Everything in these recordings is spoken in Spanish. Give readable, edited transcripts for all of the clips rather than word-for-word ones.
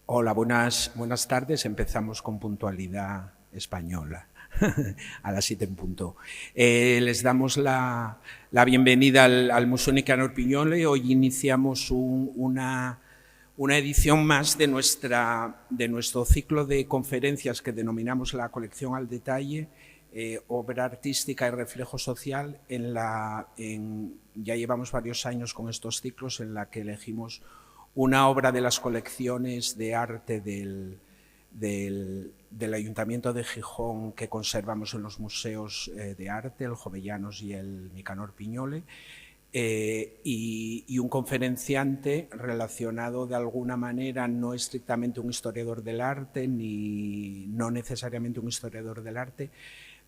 Hola, buenas tardes. Empezamos con puntualidad española, a las 7 en punto. Les damos la bienvenida al Museo Nicanor Piñole. Hoy iniciamos una edición más de nuestro ciclo de conferencias que denominamos la colección al detalle, obra artística y reflejo social. Ya llevamos varios años con estos ciclos en la que elegimos una obra de las colecciones de arte del Ayuntamiento de Gijón que conservamos en los museos de arte, el Jovellanos y el Nicanor Piñole, y un conferenciante relacionado de alguna manera, no estrictamente un historiador del arte, ni no necesariamente un historiador del arte,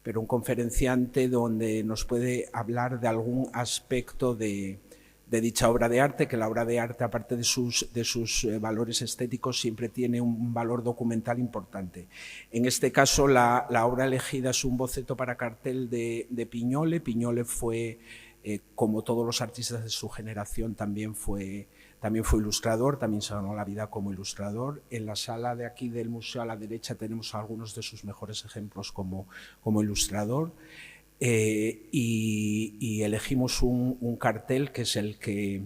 pero un conferenciante donde nos puede hablar de algún aspecto de dicha obra de arte, que la obra de arte, aparte de sus valores estéticos, siempre tiene un valor documental importante. En este caso, la obra elegida es un boceto para cartel de Piñole. Piñole fue, como todos los artistas de su generación, también fue ilustrador, también se ganó la vida como ilustrador. En la sala de aquí del museo, a la derecha, tenemos algunos de sus mejores ejemplos como ilustrador. Y elegimos un cartel que es el que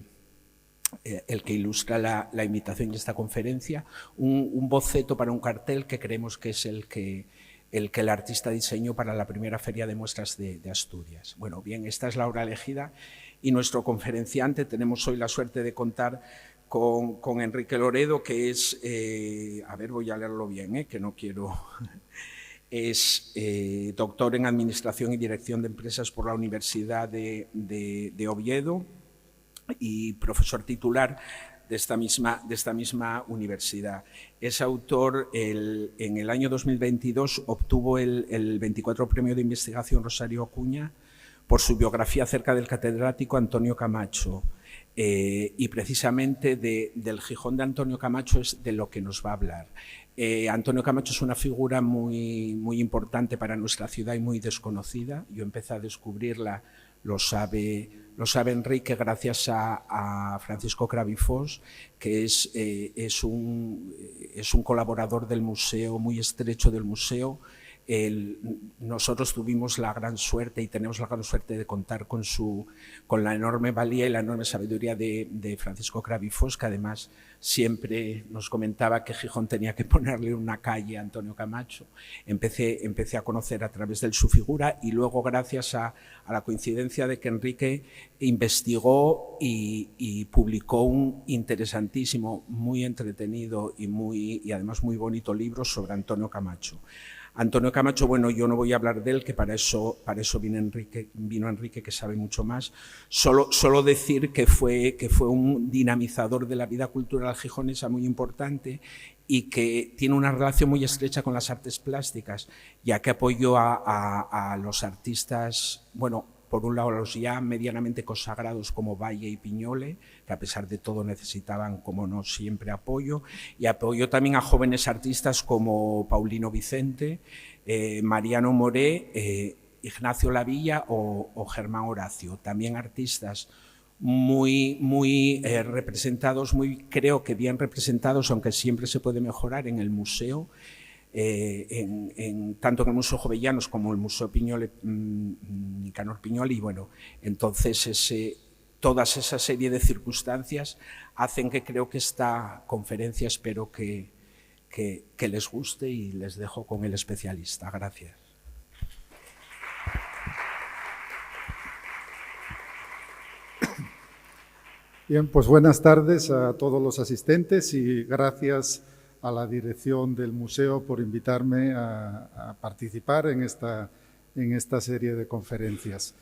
ilustra la invitación de esta conferencia, un boceto para un cartel que creemos que es el que el artista diseñó para la primera Feria de Muestras de Asturias. Bueno, bien, esta es la obra elegida y nuestro conferenciante, tenemos hoy la suerte de contar con Enrique Loredo, que es, a ver, voy a leerlo bien, que no quiero... Es doctor en Administración y Dirección de Empresas por la Universidad de Oviedo y profesor titular de esta misma universidad. Es autor, en el año 2022 obtuvo el 24 Premio de Investigación Rosario Acuña por su biografía acerca del catedrático Antonio Camacho. Y precisamente del Gijón de Antonio Camacho es de lo que nos va a hablar. Antonio Camacho es una figura muy importante para nuestra ciudad y muy desconocida. Yo empecé a descubrirla, lo sabe Enrique, gracias a Francisco Cravifós, que es un colaborador del museo, muy estrecho del museo. Nosotros tuvimos la gran suerte y tenemos la gran suerte de contar con la enorme valía y la enorme sabiduría de Francisco Cravifós, que además siempre nos comentaba que Gijón tenía que ponerle una calle a Antonio Camacho. Empecé a conocer a través de su figura y luego, gracias a la coincidencia de que Enrique investigó y publicó un interesantísimo, muy entretenido y además muy bonito libro sobre Antonio Camacho. Antonio Camacho, bueno, yo no voy a hablar de él, que para eso vino Enrique, que sabe mucho más. Solo decir que fue un dinamizador de la vida cultural gijonesa muy importante y que tiene una relación muy estrecha con las artes plásticas, ya que apoyó a los artistas, bueno, por un lado, los ya medianamente consagrados como Valle y Piñole, que a pesar de todo necesitaban, como no, siempre apoyo, y apoyó también a jóvenes artistas como Paulino Vicente, Mariano Moré, Ignacio Lavilla o Germán Horacio. También artistas muy representados, creo que bien representados, aunque siempre se puede mejorar en el museo, tanto en el Museo Jovellanos como el Museo Piñole, Nicanor Piñole, y bueno, entonces toda esa serie de circunstancias hacen que creo que esta conferencia, espero que les guste, y les dejo con el especialista. Gracias. Bien, pues buenas tardes a todos los asistentes y gracias a la dirección del museo por invitarme a participar en esta serie de conferencias.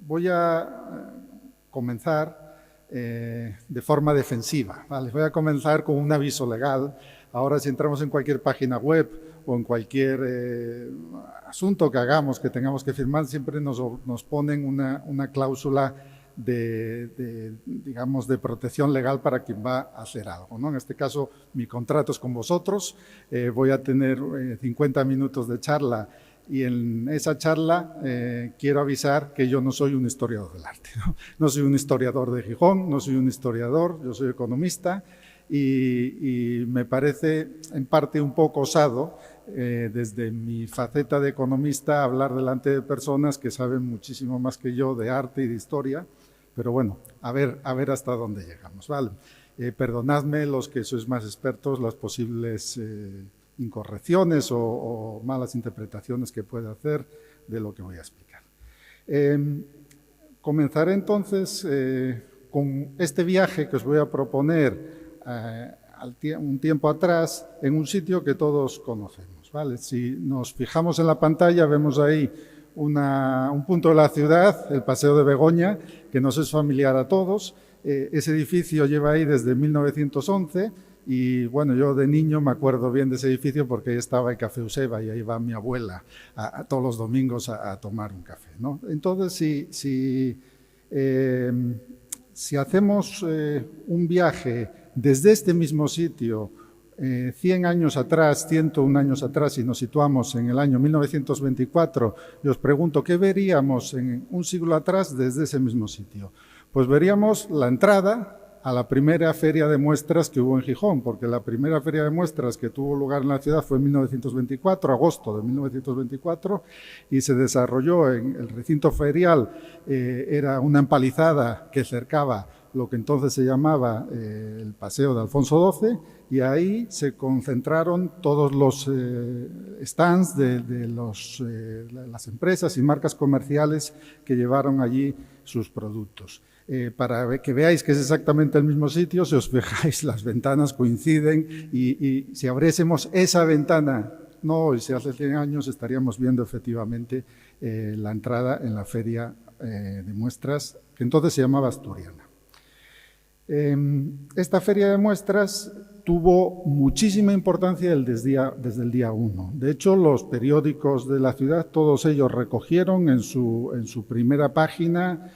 Voy a comenzar de forma defensiva, ¿vale? Voy a comenzar con un aviso legal. Ahora, si entramos en cualquier página web o en cualquier asunto que hagamos, que tengamos que firmar, siempre nos ponen una cláusula digamos, de protección legal para quien va a hacer algo, ¿no? En este caso, mi contrato es con vosotros, voy a tener 50 minutos de charla y en esa charla quiero avisar que yo no soy un historiador del arte, ¿no? No soy un historiador de Gijón, no soy un historiador, yo soy economista y me parece en parte un poco osado, desde mi faceta de economista, hablar delante de personas que saben muchísimo más que yo de arte y de historia, pero bueno, a ver hasta dónde llegamos, ¿vale? Perdonadme los que sois más expertos las posibles incorrecciones o malas interpretaciones que pueda hacer de lo que voy a explicar. Comenzaré entonces con este viaje que os voy a proponer un tiempo atrás en un sitio que todos conocemos, ¿vale? Si nos fijamos en la pantalla vemos ahí un punto de la ciudad, el Paseo de Begoña, que nos es familiar a todos. Ese edificio lleva ahí desde 1911 y bueno, yo de niño me acuerdo bien de ese edificio porque ahí estaba el Café Useba y ahí va mi abuela todos los domingos a tomar un café, ¿no? Entonces, si hacemos un viaje desde este mismo sitio 100 años atrás, 101 años atrás, y nos situamos en el año 1924, y os pregunto, ¿qué veríamos en un siglo atrás desde ese mismo sitio? Pues veríamos la entrada a la primera feria de muestras que hubo en Gijón, porque la primera feria de muestras que tuvo lugar en la ciudad fue en 1924, agosto de 1924, y se desarrolló en el recinto ferial. Era una empalizada que cercaba lo que entonces se llamaba el Paseo de Alfonso XII, y ahí se concentraron todos los stands de las empresas y marcas comerciales que llevaron allí sus productos. Para que veáis que es exactamente el mismo sitio, si os fijáis, las ventanas coinciden y si abriésemos esa ventana, no hoy, si hace 100 años, estaríamos viendo efectivamente la entrada en la feria de muestras, que entonces se llamaba Asturiana. Esta feria de muestras tuvo muchísima importancia desde el día 1. De hecho, los periódicos de la ciudad, todos ellos recogieron en su primera página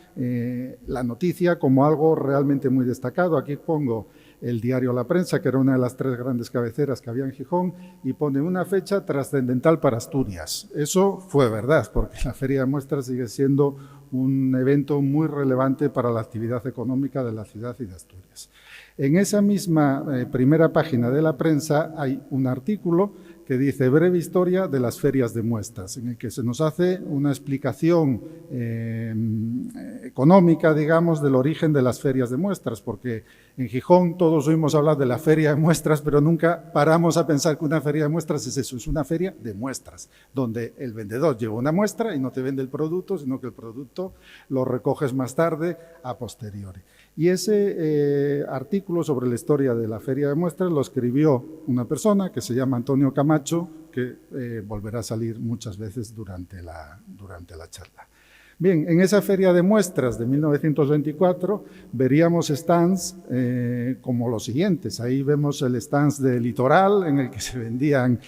la noticia como algo realmente muy destacado. Aquí pongo el diario La Prensa, que era una de las 3 grandes cabeceras que había en Gijón, y pone una fecha trascendental para Asturias. Eso fue verdad, porque la Feria de Muestras sigue siendo un evento muy relevante para la actividad económica de la ciudad y de Asturias. En esa misma primera página de La Prensa hay un artículo que dice breve historia de las ferias de muestras, en el que se nos hace una explicación económica, digamos, del origen de las ferias de muestras, porque en Gijón todos oímos hablar de la feria de muestras, pero nunca paramos a pensar que una feria de muestras es eso, es una feria de muestras, donde el vendedor lleva una muestra y no te vende el producto, sino que el producto lo recoges más tarde, a posteriori. Y ese artículo sobre la historia de la feria de muestras lo escribió una persona que se llama Antonio Camacho, que volverá a salir muchas veces durante la charla. Bien, en esa feria de muestras de 1924 veríamos stands como los siguientes. Ahí vemos el stand de Litoral, en el que se vendían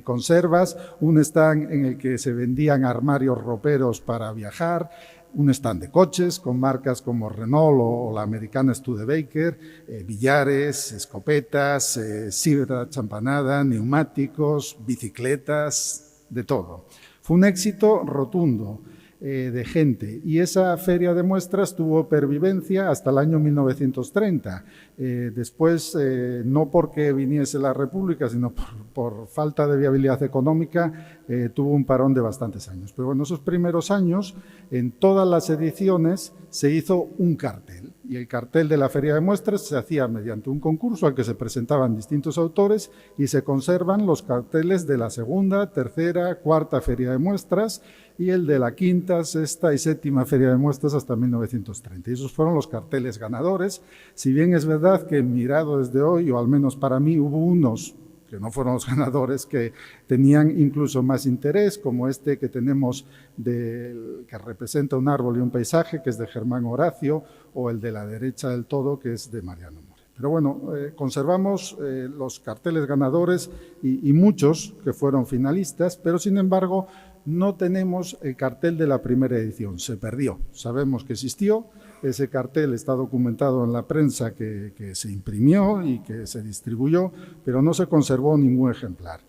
conservas, un stand en el que se vendían armarios roperos para viajar, un stand de coches con marcas como Renault o la americana Studebaker, billares, escopetas, sidra champanada, neumáticos, bicicletas, de todo. Fue un éxito rotundo de gente, y esa feria de muestras tuvo pervivencia hasta el año 1930. Después, no porque viniese la República, sino por falta de viabilidad económica, tuvo un parón de bastantes años. Pero en esos primeros años, en todas las ediciones, se hizo un cartel. Y el cartel de la feria de muestras se hacía mediante un concurso al que se presentaban distintos autores, y se conservan los carteles de la segunda, tercera, cuarta feria de muestras y el de la quinta, sexta y séptima feria de muestras hasta 1930. Y esos fueron los carteles ganadores. Si bien es verdad que mirado desde hoy, o al menos para mí, hubo unos que no fueron los ganadores, que tenían incluso más interés, como este que tenemos que representa un árbol y un paisaje, que es de Germán Horacio, o el de la derecha del todo, que es de Mariano More. Pero bueno, conservamos los carteles ganadores y muchos que fueron finalistas, pero sin embargo no tenemos el cartel de la primera edición, se perdió. Sabemos que existió, ese cartel está documentado en la prensa que se imprimió y que se distribuyó, pero no se conservó ningún ejemplar.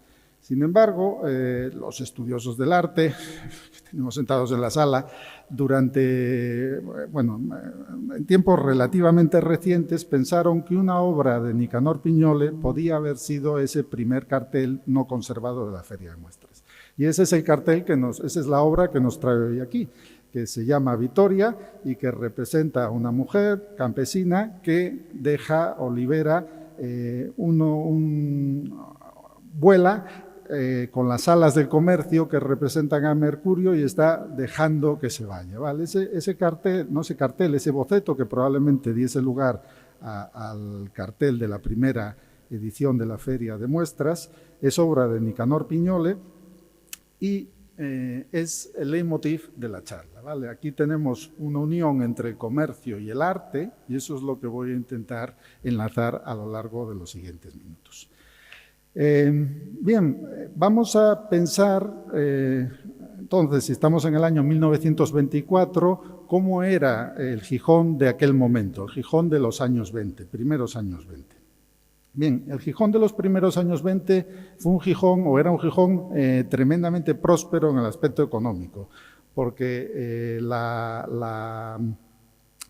Sin embargo, los estudiosos del arte, que tenemos sentados en la sala, en tiempos relativamente recientes, pensaron que una obra de Nicanor Piñole podía haber sido ese primer cartel no conservado de la Feria de Muestras. Y ese es el cartel esa es la obra que nos trae hoy aquí, que se llama Vitoria y que representa a una mujer campesina que deja o libera, vuela con las alas del comercio que representan a Mercurio y está dejando que se vaya, ¿vale? Ese boceto que probablemente diese lugar al cartel de la primera edición de la Feria de Muestras, es obra de Nicanor Piñole y es el leitmotiv de la charla, ¿vale? Aquí tenemos una unión entre el comercio y el arte y eso es lo que voy a intentar enlazar a lo largo de los siguientes minutos. Vamos a pensar, entonces, si estamos en el año 1924, cómo era el Gijón de aquel momento, el Gijón de los años 20, primeros años 20. Bien, el Gijón de los primeros años 20 era un Gijón tremendamente próspero en el aspecto económico, porque la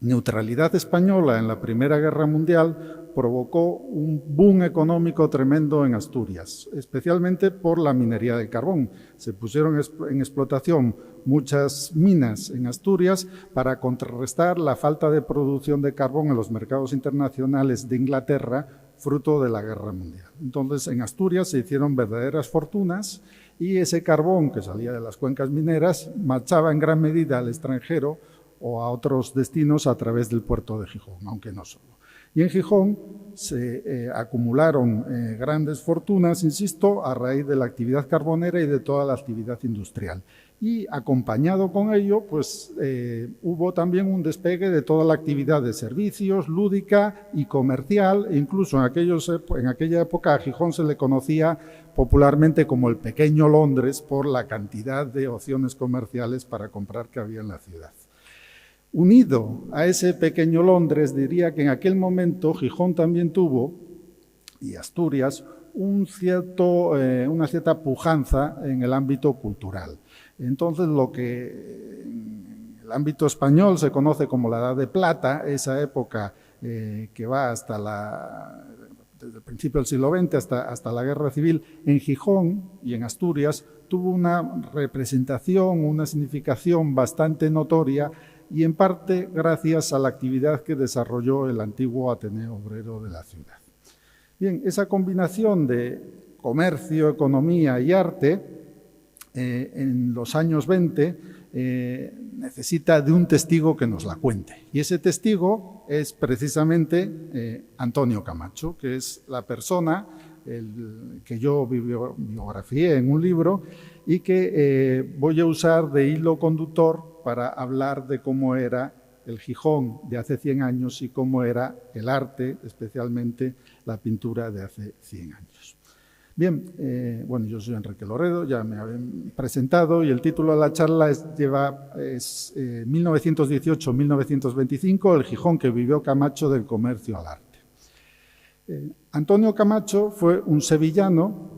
neutralidad española en la Primera Guerra Mundial provocó un boom económico tremendo en Asturias, especialmente por la minería del carbón. Se pusieron en explotación muchas minas en Asturias para contrarrestar la falta de producción de carbón en los mercados internacionales de Inglaterra, fruto de la Guerra Mundial. Entonces, en Asturias se hicieron verdaderas fortunas y ese carbón que salía de las cuencas mineras marchaba en gran medida al extranjero o a otros destinos a través del puerto de Gijón, aunque no solo. Y en Gijón se acumularon grandes fortunas, insisto, a raíz de la actividad carbonera y de toda la actividad industrial. Y acompañado con ello, pues hubo también un despegue de toda la actividad de servicios, lúdica y comercial, e incluso en aquella época a Gijón se le conocía popularmente como el pequeño Londres por la cantidad de opciones comerciales para comprar que había en la ciudad. Unido a ese pequeño Londres, diría que en aquel momento Gijón también tuvo, y Asturias, una cierta pujanza en el ámbito cultural. Entonces, lo que en el ámbito español se conoce como la Edad de Plata, esa época que va desde el principio del siglo XX hasta la Guerra Civil, en Gijón y en Asturias tuvo una representación, una significación bastante notoria y en parte gracias a la actividad que desarrolló el antiguo Ateneo Obrero de la ciudad. Bien, esa combinación de comercio, economía y arte en los años 20 necesita de un testigo que nos la cuente. Y ese testigo es precisamente Antonio Camacho, que es la persona que yo biografié en un libro y que voy a usar de hilo conductor para hablar de cómo era el Gijón de hace 100 años y cómo era el arte, especialmente la pintura de hace 100 años. Bien, yo soy Enrique Loredo, ya me habían presentado y el título de la charla es 1918-1925, el Gijón que vivió Camacho del comercio al arte. Antonio Camacho fue un sevillano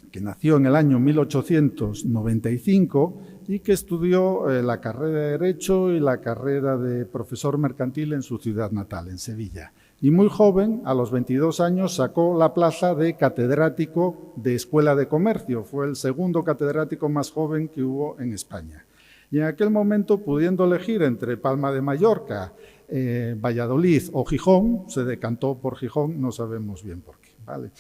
que nació en el año 1895 y que estudió la carrera de Derecho y la carrera de profesor mercantil en su ciudad natal, en Sevilla. Y muy joven, a los 22 años, sacó la plaza de catedrático de Escuela de Comercio. Fue el segundo catedrático más joven que hubo en España. Y en aquel momento, pudiendo elegir entre Palma de Mallorca, Valladolid o Gijón, se decantó por Gijón, no sabemos bien por qué, ¿vale?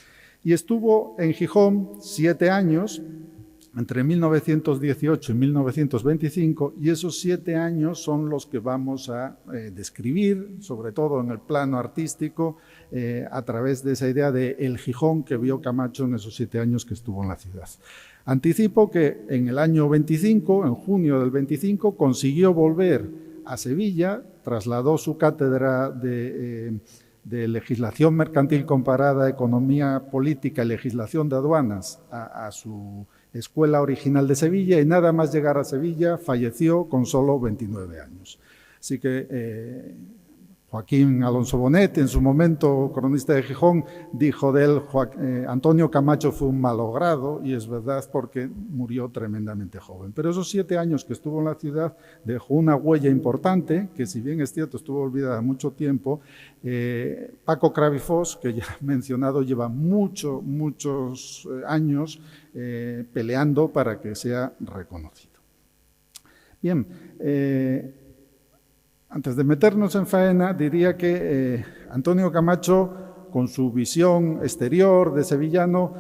Y estuvo en Gijón 7 años, entre 1918 y 1925, y esos 7 años son los que vamos a describir, sobre todo en el plano artístico, a través de esa idea de el Gijón que vio Camacho en esos 7 años que estuvo en la ciudad. Anticipo que en el año 25, en junio del 25, consiguió volver a Sevilla, trasladó su cátedra de legislación mercantil comparada, economía política y legislación de aduanas a su escuela original de Sevilla y nada más llegar a Sevilla falleció con solo 29 años. Así que Joaquín Alonso Bonet, en su momento cronista de Gijón, dijo de él, Antonio Camacho fue un malogrado, y es verdad porque murió tremendamente joven. Pero esos 7 años que estuvo en la ciudad dejó una huella importante, que si bien es cierto estuvo olvidada mucho tiempo. Paco Cravifós, que ya he mencionado, lleva muchos años peleando para que sea reconocido. Bien, antes de meternos en faena, diría que Antonio Camacho, con su visión exterior de sevillano,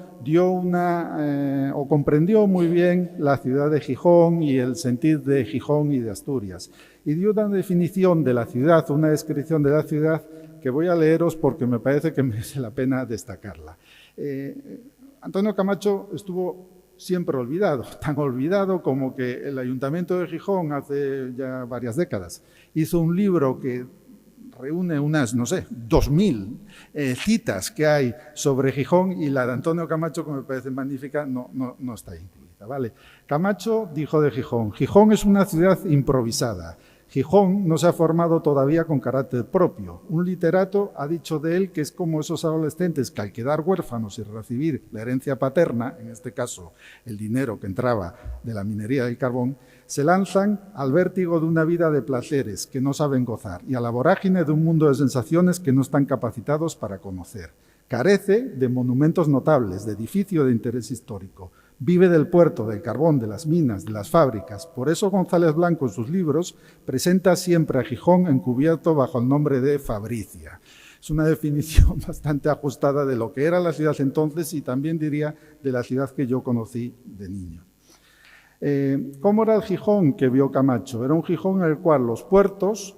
comprendió muy bien la ciudad de Gijón y el sentir de Gijón y de Asturias. Y dio una definición de la ciudad, una descripción de la ciudad que voy a leeros porque me parece que merece la pena destacarla. Antonio Camacho estuvo siempre olvidado, tan olvidado como que el Ayuntamiento de Gijón hace ya varias décadas hizo un libro que reúne unas, no sé, 2000 citas que hay sobre Gijón, y la de Antonio Camacho, que me parece magnífica, no está incluida, ¿vale? Camacho dijo de Gijón: Gijón es una ciudad improvisada. Gijón no se ha formado todavía con carácter propio. Un literato ha dicho de él que es como esos adolescentes que al quedar huérfanos y recibir la herencia paterna, en este caso el dinero que entraba de la minería del carbón, se lanzan al vértigo de una vida de placeres que no saben gozar y a la vorágine de un mundo de sensaciones que no están capacitados para conocer. Carece de monumentos notables, de edificio de interés histórico. Vive del puerto, del carbón, de las minas, de las fábricas. Por eso González Blanco en sus libros presenta siempre a Gijón encubierto bajo el nombre de Fabricia. Es una definición bastante ajustada de lo que era la ciudad entonces y también diría de la ciudad que yo conocí de niño. ¿Cómo era el Gijón que vio Camacho? Era un Gijón en el cual los puertos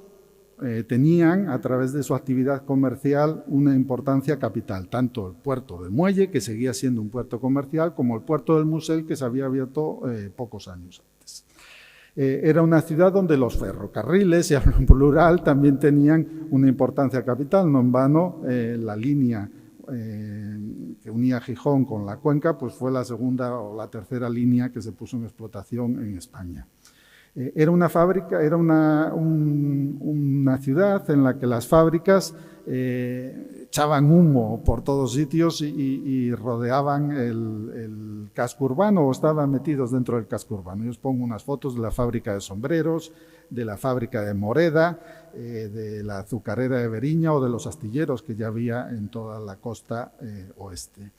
tenían, a través de su actividad comercial, una importancia capital, tanto el puerto del Muelle, que seguía siendo un puerto comercial, como el puerto del Musel, que se había abierto pocos años antes. Era una ciudad donde los ferrocarriles, y hablo en plural, también tenían una importancia capital. No en vano, la línea que unía Gijón con la Cuenca, pues fue la segunda o la tercera línea que se puso en explotación en España. Era una fábrica, era una ciudad en la que las fábricas echaban humo por todos sitios y rodeaban el casco urbano o estaban metidos dentro del casco urbano. Yo os pongo unas fotos de la fábrica de sombreros, de la fábrica de Moreda, de la azucarera de Beriña o de los astilleros que ya había en toda la costa oeste.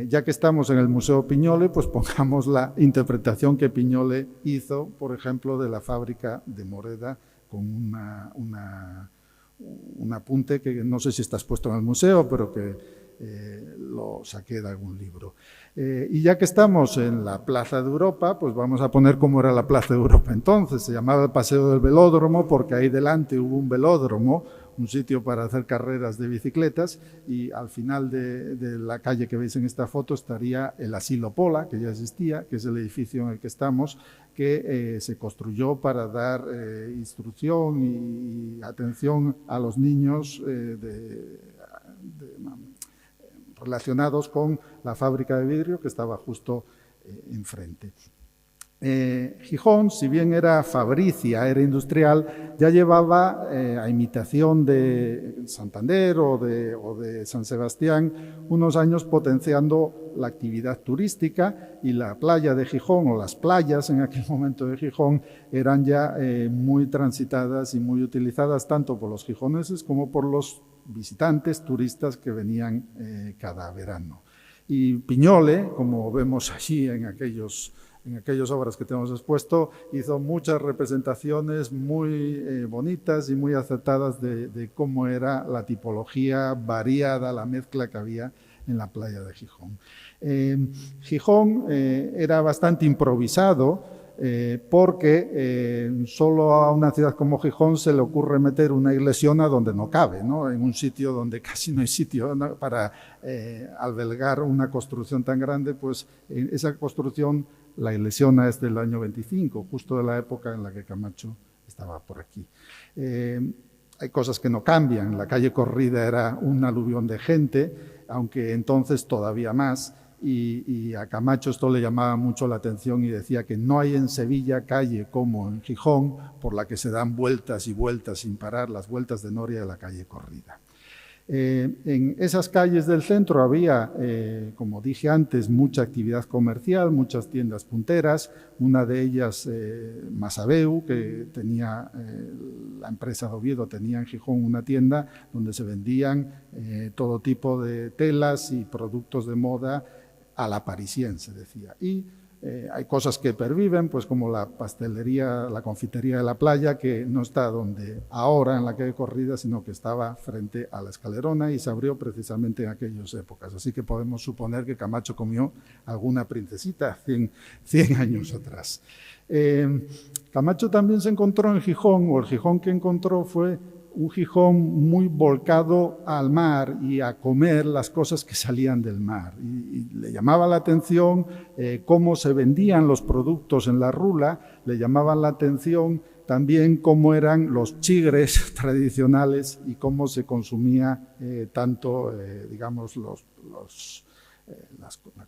Ya que estamos en el Museo Piñole, pues pongamos la interpretación que Piñole hizo, por ejemplo, de la fábrica de Moreda, con un apunte que no sé si está expuesto en el museo, pero que lo saqué de algún libro. Y ya que estamos en la Plaza de Europa, pues vamos a poner cómo era la Plaza de Europa entonces. Se llamaba el Paseo del Velódromo porque ahí delante hubo un velódromo, un sitio para hacer carreras de bicicletas, y al final de la calle que veis en esta foto estaría el Asilo Pola, que ya existía, que es el edificio en el que estamos, que se construyó para dar instrucción y atención a los niños relacionados con la fábrica de vidrio que estaba justo enfrente. Gijón, si bien era fabricia, era industrial, ya llevaba, a imitación de Santander o de San Sebastián, unos años potenciando la actividad turística, y la playa de Gijón, o las playas en aquel momento de Gijón, eran ya muy transitadas y muy utilizadas tanto por los gijoneses como por los visitantes, turistas que venían cada verano. Y Piñole, como vemos allí en aquellas obras que tenemos expuesto, hizo muchas representaciones muy bonitas y muy acertadas de cómo era la tipología variada, la mezcla que había en la playa de Gijón. Gijón era bastante improvisado porque solo a una ciudad como Gijón se le ocurre meter una iglesiona donde no cabe, ¿no? En un sitio donde casi no hay sitio, ¿no?, para albergar una construcción tan grande. Pues esa construcción, la iglesiona, es del año 25, justo de la época en la que Camacho estaba por aquí. Hay cosas que no cambian. La calle Corrida era un aluvión de gente, aunque entonces todavía más, y a Camacho esto le llamaba mucho la atención y decía que no hay en Sevilla calle como en Gijón por la que se dan vueltas y vueltas sin parar, las vueltas de noria de la calle corrida. En esas calles del centro había, como dije antes, mucha actividad comercial, muchas tiendas punteras, una de ellas Masabeu, que tenía la empresa de Oviedo, tenía en Gijón una tienda donde se vendían todo tipo de telas y productos de moda a la parisiense, decía. Y hay cosas que perviven, pues como la pastelería, la confitería de la Playa, que no está donde ahora en la calle Corrida, sino que estaba frente a la Escalerona y se abrió precisamente en aquellas épocas. Así que podemos suponer que Camacho comió alguna princesita 100 años atrás. Camacho también se encontró en Gijón, o el Gijón que encontró fue un Gijón muy volcado al mar y a comer las cosas que salían del mar. Y le llamaba la atención cómo se vendían los productos en la rula, le llamaban la atención también cómo eran los chigres tradicionales y cómo se consumía tanto, digamos, la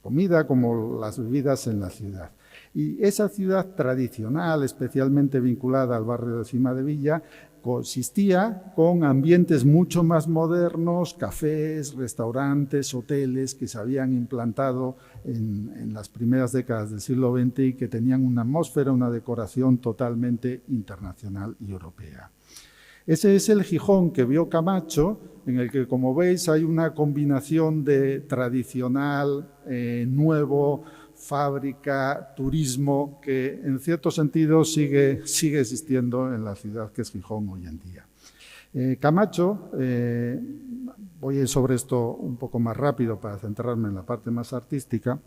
comida como las bebidas en la ciudad. Y esa ciudad tradicional, especialmente vinculada al barrio de Cima de Villa, consistía con ambientes mucho más modernos, cafés, restaurantes, hoteles que se habían implantado en las primeras décadas del siglo XX y que tenían una atmósfera, una decoración totalmente internacional y europea. Ese es el Gijón que vio Camacho, en el que, como veis, hay una combinación de tradicional, nuevo, fábrica, turismo, que en cierto sentido sigue existiendo en la ciudad que es Gijón hoy en día. Camacho, voy a ir sobre esto un poco más rápido para centrarme en la parte más artística,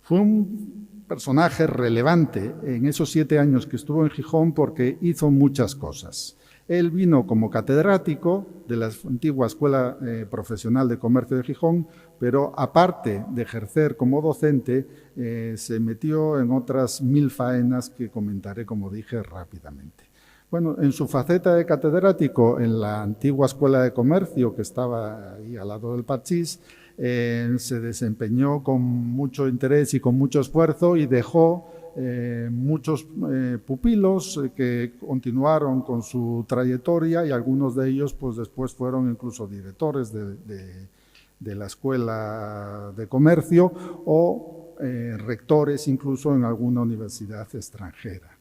fue un personaje relevante en esos 7 años que estuvo en Gijón porque hizo muchas cosas. Él vino como catedrático de la antigua Escuela Profesional de Comercio de Gijón, pero aparte de ejercer como docente, se metió en otras 1000 faenas que comentaré, como dije, rápidamente. Bueno, en su faceta de catedrático en la antigua Escuela de Comercio, que estaba ahí al lado del Pachís, se desempeñó con mucho interés y con mucho esfuerzo y dejó muchos pupilos que continuaron con su trayectoria y algunos de ellos pues después fueron incluso directores de la Escuela de Comercio o rectores incluso en alguna universidad extranjera.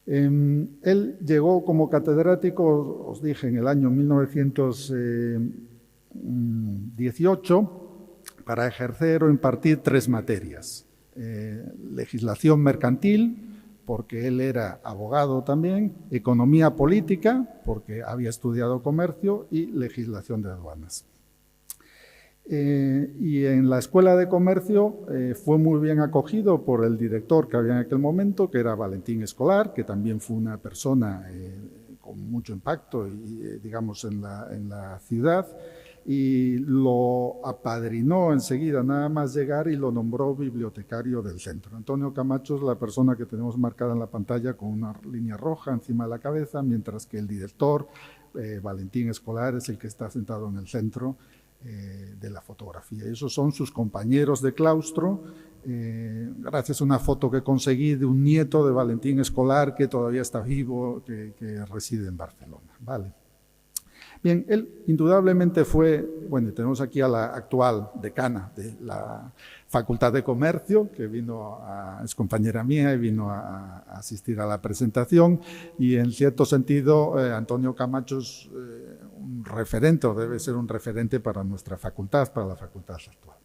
Él llegó como catedrático, os dije, en el año 1918 para ejercer o impartir 3 materias. Legislación mercantil, porque él era abogado también, economía política, porque había estudiado comercio, y legislación de aduanas. Y en la Escuela de Comercio fue muy bien acogido por el director que había en aquel momento, que era Valentín Escolar, que también fue una persona con mucho impacto digamos, en la ciudad, y lo apadrinó enseguida, nada más llegar, y lo nombró bibliotecario del centro. Antonio Camacho es la persona que tenemos marcada en la pantalla con una línea roja encima de la cabeza, mientras que el director, Valentín Escolar, es el que está sentado en el centro de la fotografía. Esos son sus compañeros de claustro, gracias a una foto que conseguí de un nieto de Valentín Escolar que todavía está vivo, que reside en Barcelona. Vale. Bien, él indudablemente fue, bueno, tenemos aquí a la actual decana de la Facultad de Comercio, que es compañera mía y vino a asistir a la presentación, y en cierto sentido Antonio Camacho es un referente, o debe ser un referente para nuestra facultad, para la facultad actual.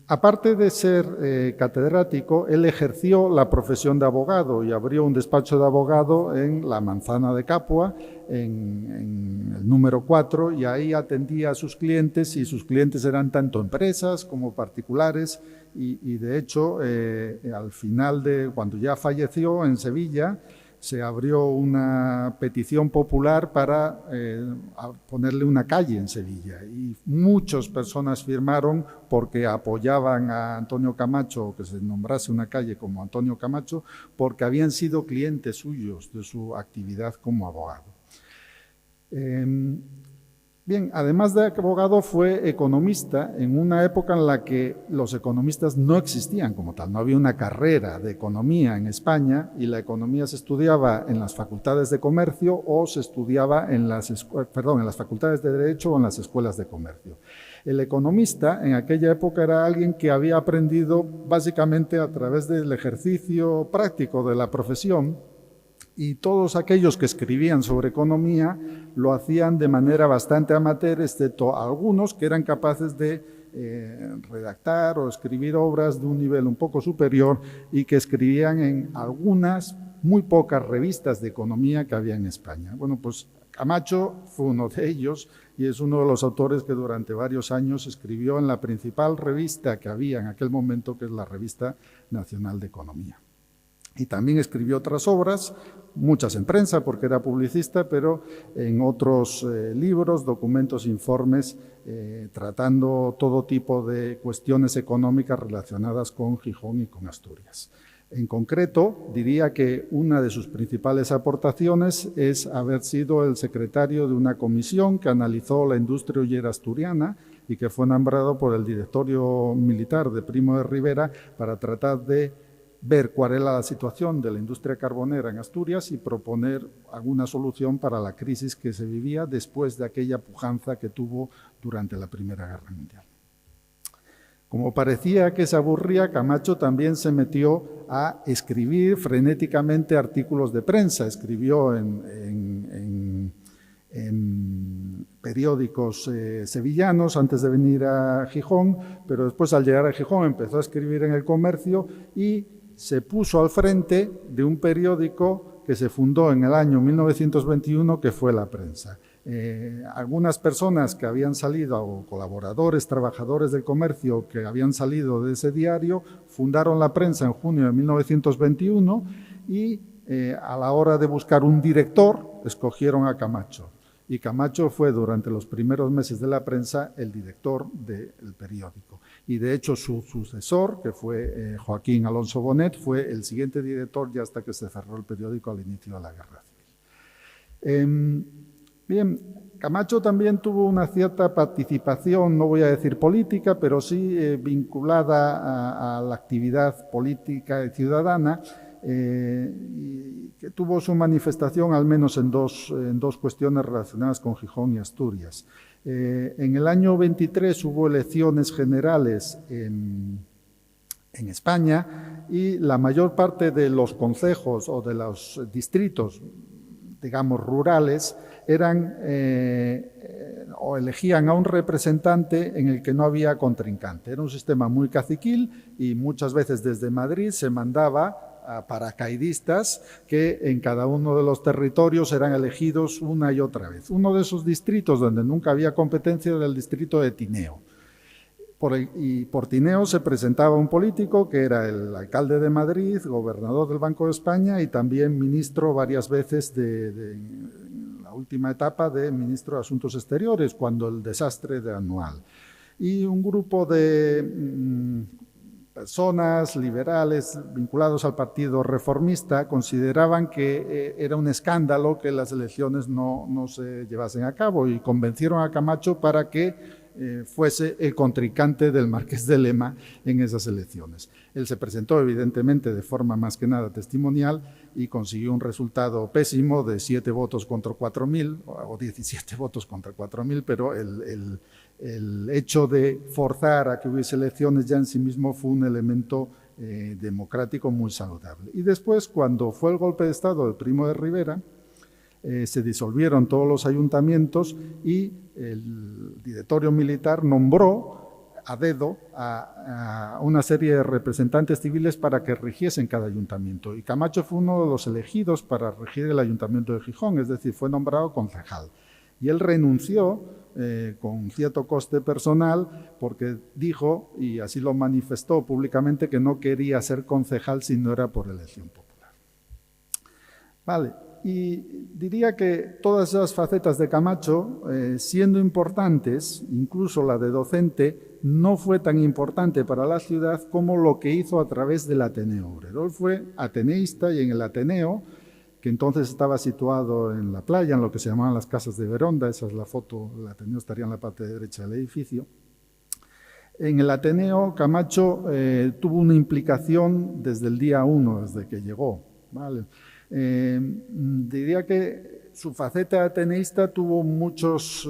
Aparte de ser catedrático, él ejerció la profesión de abogado y abrió un despacho de abogado en la Manzana de Capua, en el número 4, y ahí atendía a sus clientes, y sus clientes eran tanto empresas como particulares, y de hecho, al final cuando ya falleció en Sevilla, se abrió una petición popular para ponerle una calle en Sevilla, y muchas personas firmaron porque apoyaban a Antonio Camacho, que se nombrase una calle como Antonio Camacho, porque habían sido clientes suyos de su actividad como abogado. Bien, además de abogado fue economista en una época en la que los economistas no existían como tal, no había una carrera de economía en España y la economía se estudiaba en las facultades de comercio o se estudiaba en las facultades de derecho o en las escuelas de comercio. El economista en aquella época era alguien que había aprendido básicamente a través del ejercicio práctico de la profesión, y todos aquellos que escribían sobre economía lo hacían de manera bastante amateur, excepto algunos que eran capaces de redactar o escribir obras de un nivel un poco superior y que escribían en algunas, muy pocas revistas de economía que había en España. Bueno, pues Camacho fue uno de ellos y es uno de los autores que durante varios años escribió en la principal revista que había en aquel momento, que es la Revista Nacional de Economía. Y también escribió otras obras, muchas en prensa porque era publicista, pero en otros libros, documentos, informes, tratando todo tipo de cuestiones económicas relacionadas con Gijón y con Asturias. En concreto, diría que una de sus principales aportaciones es haber sido el secretario de una comisión que analizó la industria ollera asturiana y que fue nombrado por el directorio militar de Primo de Rivera para tratar de ver cuál era la situación de la industria carbonera en Asturias y proponer alguna solución para la crisis que se vivía después de aquella pujanza que tuvo durante la Primera Guerra Mundial. Como parecía que se aburría, Camacho también se metió a escribir frenéticamente artículos de prensa. Escribió en periódicos sevillanos antes de venir a Gijón, pero después al llegar a Gijón empezó a escribir en El Comercio y se puso al frente de un periódico que se fundó en el año 1921, que fue La Prensa. Algunas personas que habían salido, o colaboradores, trabajadores del comercio que habían salido de ese diario, fundaron La Prensa en junio de 1921 y a la hora de buscar un director, escogieron a Camacho. Y Camacho fue durante los primeros meses de La Prensa el director del periódico. Y de hecho su sucesor, que fue Joaquín Alonso Bonet, fue el siguiente director ya hasta que se cerró el periódico al inicio de la Guerra Civil. Bien, Camacho también tuvo una cierta participación, no voy a decir política, pero sí vinculada a la actividad política y ciudadana, y que tuvo su manifestación al menos en dos cuestiones relacionadas con Gijón y Asturias. En el año 23 hubo elecciones generales en España y la mayor parte de los concejos o de los distritos, digamos, rurales, eran o elegían a un representante en el que no había contrincante. Era un sistema muy caciquil y muchas veces desde Madrid se mandaba a paracaidistas que en cada uno de los territorios eran elegidos una y otra vez. Uno de esos distritos donde nunca había competencia era el distrito de Tineo. Por Tineo se presentaba un político que era el alcalde de Madrid, gobernador del Banco de España y también ministro varias veces en la última etapa de ministro de Asuntos Exteriores, cuando el desastre de Anual. Y un grupo de personas liberales vinculados al Partido Reformista consideraban que era un escándalo que las elecciones no se llevasen a cabo y convencieron a Camacho para que fuese el contrincante del Marqués de Lema en esas elecciones. Él se presentó evidentemente de forma más que nada testimonial y consiguió un resultado pésimo de 7 votos contra 4.000 o 17 votos contra 4.000, pero el hecho de forzar a que hubiese elecciones ya en sí mismo fue un elemento democrático muy saludable. Y después, cuando fue el golpe de Estado del Primo de Rivera, se disolvieron todos los ayuntamientos y el directorio militar nombró a dedo a una serie de representantes civiles para que rigiesen cada ayuntamiento. Y Camacho fue uno de los elegidos para regir el ayuntamiento de Gijón, es decir, fue nombrado concejal. Y él renunció con cierto coste personal porque dijo, y así lo manifestó públicamente, que no quería ser concejal si no era por elección popular. Vale. Y diría que todas esas facetas de Camacho, siendo importantes, incluso la de docente, no fue tan importante para la ciudad como lo que hizo a través del Ateneo Obrero. Él fue ateneísta y en el Ateneo que entonces estaba situado en la playa, en lo que se llamaban las casas de Veronda. Esa es la foto, el Ateneo estaría en la parte derecha del edificio. En el Ateneo, Camacho tuvo una implicación desde el día 1, desde que llegó, ¿vale? Diría que su faceta ateneísta tuvo muchas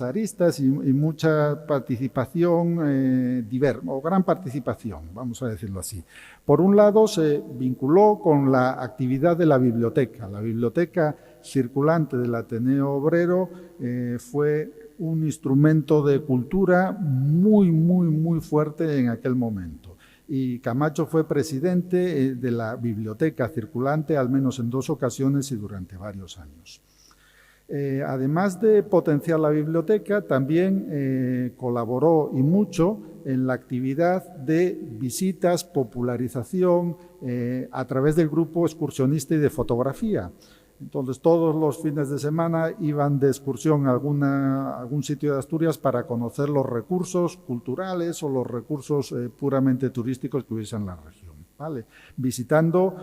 aristas y mucha participación o gran participación, vamos a decirlo así. Por un lado, se vinculó con la actividad de la biblioteca. La biblioteca circulante del Ateneo Obrero fue un instrumento de cultura muy fuerte en aquel momento. Y Camacho fue presidente de la biblioteca circulante al menos en 2 ocasiones y durante varios años. Además de potenciar la biblioteca, también colaboró y mucho en la actividad de visitas, popularización a través del grupo excursionista y de fotografía. Entonces, todos los fines de semana iban de excursión a algún sitio de Asturias para conocer los recursos culturales o los recursos puramente turísticos que hubiese en la región, ¿vale? Visitando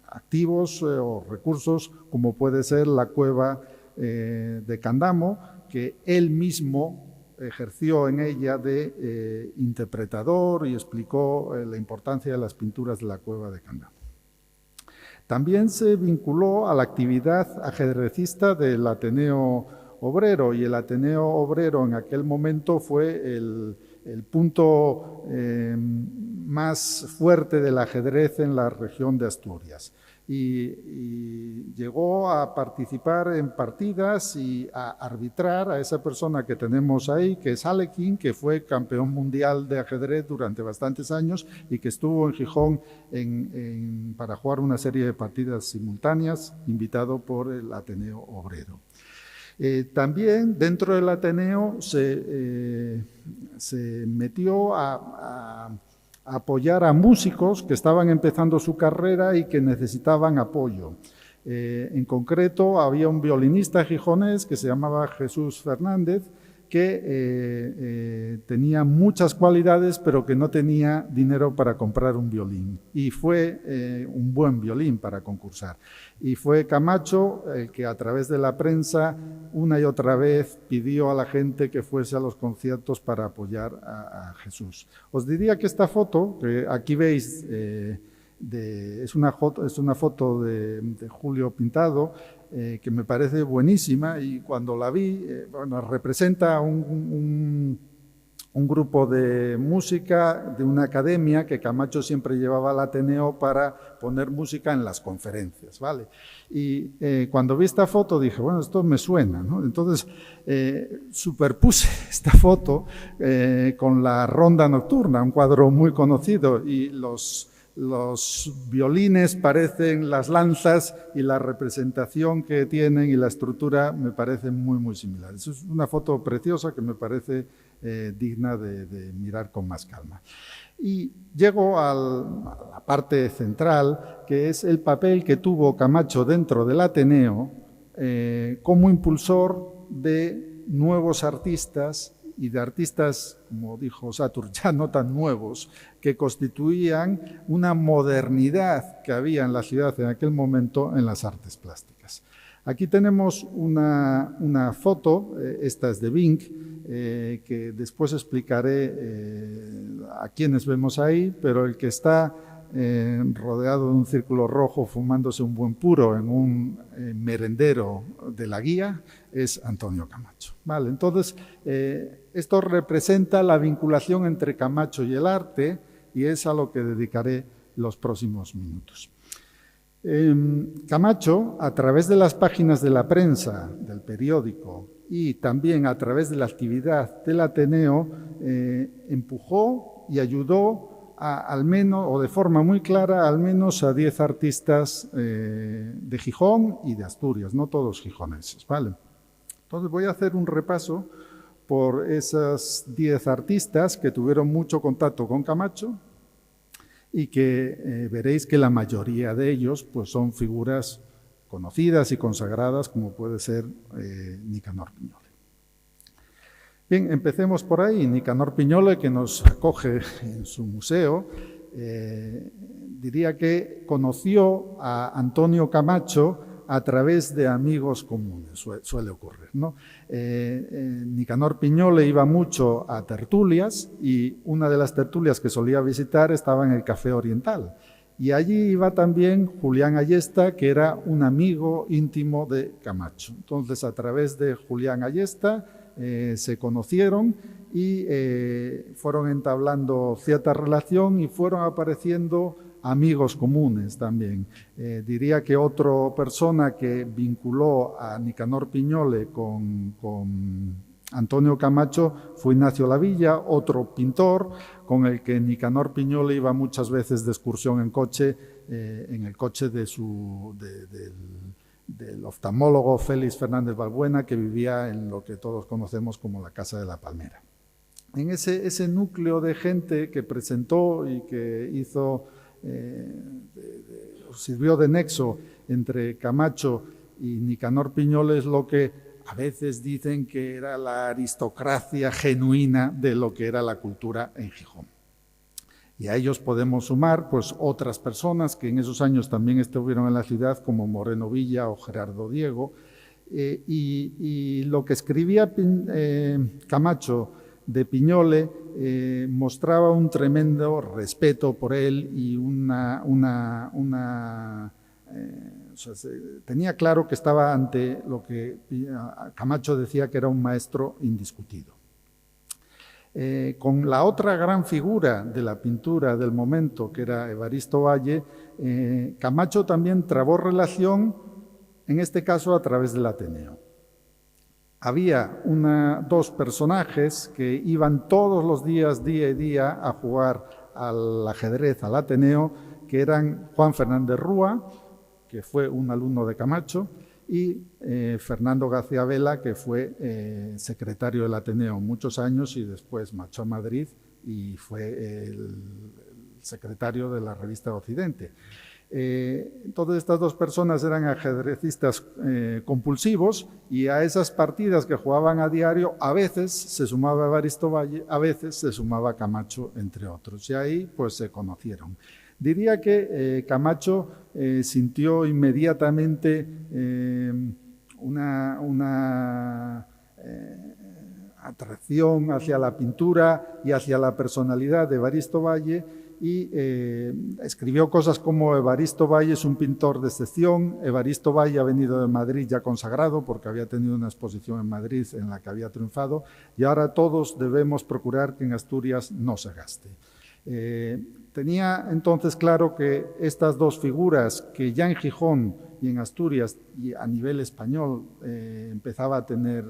activos o recursos como puede ser la cueva de Candamo, que él mismo ejerció en ella de interpretador y explicó la importancia de las pinturas de la cueva de Candamo. También se vinculó a la actividad ajedrecista del Ateneo Obrero, y el Ateneo Obrero en aquel momento fue el punto más fuerte del ajedrez en la región de Asturias. Y llegó a participar en partidas y a arbitrar a esa persona que tenemos ahí, que es Alekin, que fue campeón mundial de ajedrez durante bastantes años y que estuvo en Gijón para jugar una serie de partidas simultáneas, invitado por el Ateneo Obrero. También dentro del Ateneo se metió a apoyar a músicos que estaban empezando su carrera y que necesitaban apoyo. En concreto, había un violinista gijonés que se llamaba Jesús Fernández, que tenía muchas cualidades, pero que no tenía dinero para comprar un violín. Y fue un buen violín para concursar. Y fue Camacho el que a través de la prensa una y otra vez pidió a la gente que fuese a los conciertos para apoyar a Jesús. Os diría que esta foto, que aquí veis, es una foto de Julio Pintado, que me parece buenísima, y cuando la vi, representa un grupo de música de una academia que Camacho siempre llevaba al Ateneo para poner música en las conferencias, ¿vale? Y cuando vi esta foto dije, bueno, esto me suena, ¿no? Entonces superpuse esta foto con la Ronda Nocturna, un cuadro muy conocido, y los violines parecen las lanzas y la representación que tienen y la estructura me parecen muy similares. Es una foto preciosa que me parece digna de mirar con más calma. Y llego a la parte central, que es el papel que tuvo Camacho dentro del Ateneo como impulsor de nuevos artistas y de artistas, como dijo Satur, ya no tan nuevos, que constituían una modernidad que había en la ciudad en aquel momento en las artes plásticas. Aquí tenemos una foto, esta es de Vink, que después explicaré a quiénes vemos ahí, pero el que está rodeado de un círculo rojo fumándose un buen puro en un merendero de la Guía es Antonio Camacho. Vale, entonces, esto representa la vinculación entre Camacho y el arte, y es a lo que dedicaré los próximos minutos. Camacho, a través de las páginas de la prensa, del periódico, y también a través de la actividad del Ateneo, empujó y ayudó al menos, o de forma muy clara, al menos a 10 artistas de Gijón y de Asturias, no todos gijoneses, ¿vale? Entonces voy a hacer un repaso por esas 10 artistas que tuvieron mucho contacto con Camacho y que veréis que la mayoría de ellos pues, son figuras conocidas y consagradas, como puede ser Nicanor Piñole. Bien, empecemos por ahí. Nicanor Piñole, que nos acoge en su museo, diría que conoció a Antonio Camacho a través de amigos comunes, suele ocurrir, ¿no? Nicanor Piñole iba mucho a tertulias y una de las tertulias que solía visitar estaba en el Café Oriental. Y allí iba también Julián Ayesta, que era un amigo íntimo de Camacho. Entonces, a través de Julián Ayesta se conocieron y fueron entablando cierta relación y fueron apareciendo amigos comunes también. Diría que otra persona que vinculó a Nicanor Piñole con Antonio Camacho fue Ignacio Lavilla, otro pintor con el que Nicanor Piñole iba muchas veces de excursión en coche, en el coche del oftalmólogo Félix Fernández Balbuena, que vivía en lo que todos conocemos como la Casa de la Palmera. En ese núcleo de gente que presentó y que hizo, sirvió de nexo entre Camacho y Nicanor Piñole, es lo que a veces dicen que era la aristocracia genuina de lo que era la cultura en Gijón. Y a ellos podemos sumar pues otras personas que en esos años también estuvieron en la ciudad, como Moreno Villa o Gerardo Diego, y lo que escribía Camacho de Piñole mostraba un tremendo respeto por él y tenía claro que estaba ante lo que Camacho decía que era un maestro indiscutido. Con la otra gran figura de la pintura del momento, que era Evaristo Valle, Camacho también trabó relación, en este caso a través del Ateneo. Había dos personajes que iban todos los días, día y día, a jugar al ajedrez al Ateneo, que eran Juan Fernández Rúa, que fue un alumno de Camacho, y Fernando García Vela, que fue secretario del Ateneo muchos años y después marchó a Madrid y fue el secretario de la revista Occidente. Todas estas dos personas eran ajedrecistas compulsivos y a esas partidas que jugaban a diario a veces se sumaba Evaristo Valle, a veces se sumaba Camacho, entre otros, y ahí pues se conocieron. Diría que Camacho sintió inmediatamente una atracción hacia la pintura y hacia la personalidad de Evaristo Valle y escribió cosas como: Evaristo Valle es un pintor de excepción, Evaristo Valle ha venido de Madrid ya consagrado porque había tenido una exposición en Madrid en la que había triunfado, y ahora todos debemos procurar que en Asturias no se gaste. Tenía entonces claro que estas dos figuras, que ya en Gijón y en Asturias y a nivel español empezaba a tener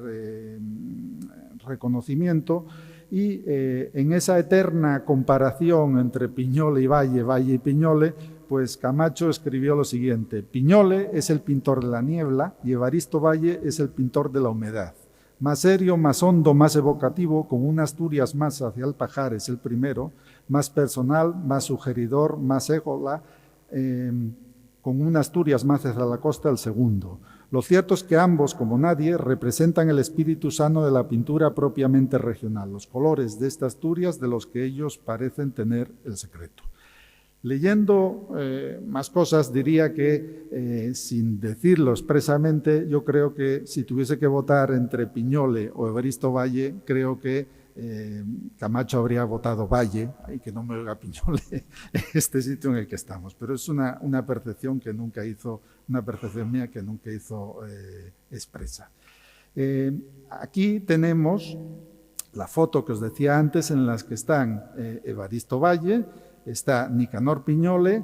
reconocimiento, y en esa eterna comparación entre Piñole y Valle, Valle y Piñole, pues Camacho escribió lo siguiente: Piñole es el pintor de la niebla y Evaristo Valle es el pintor de la humedad. Más serio, más hondo, más evocativo, con una Asturias más hacia el pajar es el primero, más personal, más sugeridor, más égola, con una Asturias más hacia la costa el segundo. Lo cierto es que ambos, como nadie, representan el espíritu sano de la pintura propiamente regional, los colores de esta Asturias de los que ellos parecen tener el secreto. Leyendo más cosas, diría que, sin decirlo expresamente, yo creo que si tuviese que votar entre Piñole o Evaristo Valle, creo que Camacho habría votado Valle, y que no me oiga Piñole en este sitio en el que estamos. Pero es una percepción que nunca hizo, una percepción mía que nunca hizo expresa. Aquí tenemos la foto que os decía antes, en las que están Evaristo Valle, está Nicanor Piñole,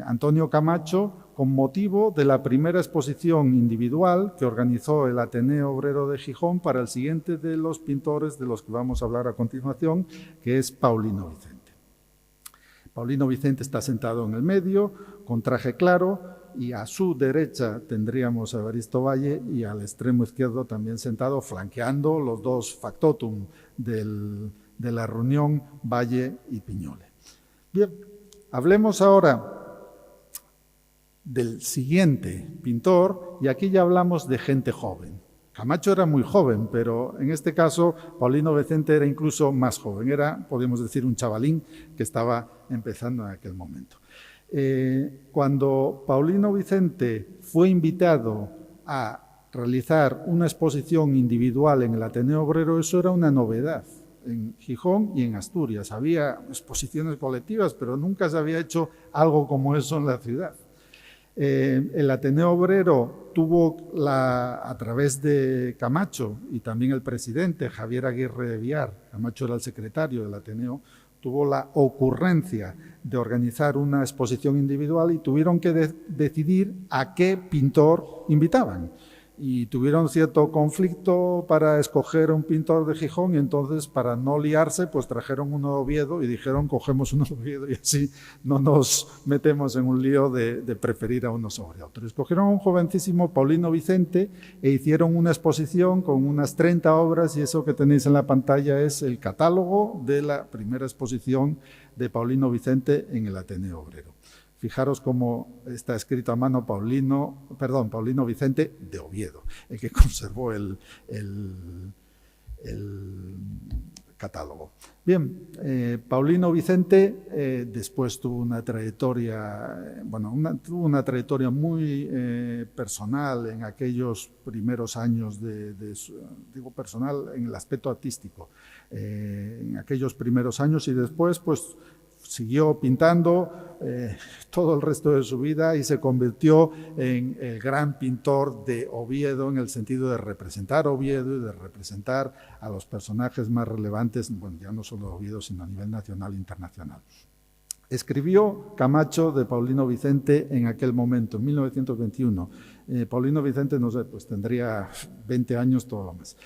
Antonio Camacho, con motivo de la primera exposición individual que organizó el Ateneo Obrero de Gijón para el siguiente de los pintores de los que vamos a hablar a continuación, que es Paulino Vicente. Paulino Vicente está sentado en el medio, con traje claro, y a su derecha tendríamos a Evaristo Valle y al extremo izquierdo también sentado, flanqueando los dos factotum de la reunión, Valle y Piñole. Bien, hablemos ahora del siguiente pintor, y aquí ya hablamos de gente joven. Camacho era muy joven, pero en este caso Paulino Vicente era incluso más joven, era, podríamos decir, un chavalín que estaba empezando en aquel momento. Cuando Paulino Vicente fue invitado a realizar una exposición individual en el Ateneo Obrero, eso era una novedad. En Gijón y en Asturias había exposiciones colectivas, pero nunca se había hecho algo como eso en la ciudad. El Ateneo Obrero tuvo, a través de Camacho y también el presidente Javier Aguirre de Viar, Camacho era el secretario del Ateneo, tuvo la ocurrencia de organizar una exposición individual y tuvieron que decidir a qué pintor invitaban. Y tuvieron cierto conflicto para escoger un pintor de Gijón, y entonces, para no liarse, pues trajeron uno de Oviedo y dijeron, cogemos uno de Oviedo y así no nos metemos en un lío de preferir a uno sobre otro. Escogieron a un jovencísimo, Paulino Vicente, e hicieron una exposición con unas 30 obras, y eso que tenéis en la pantalla es el catálogo de la primera exposición de Paulino Vicente en el Ateneo Obrero. Fijaros cómo está escrito a mano Paulino Vicente de Oviedo, el que conservó el catálogo. Bien, Paulino Vicente después tuvo una trayectoria, tuvo una trayectoria muy personal en aquellos primeros años digo personal en el aspecto artístico, en aquellos primeros años, y después pues siguió pintando todo el resto de su vida y se convirtió en el gran pintor de Oviedo, en el sentido de representar Oviedo y de representar a los personajes más relevantes, bueno, ya no solo de Oviedo, sino a nivel nacional e internacional. Escribió Camacho de Paulino Vicente en aquel momento, en 1921. Paulino Vicente, no sé, pues tendría 20 años, todo lo más.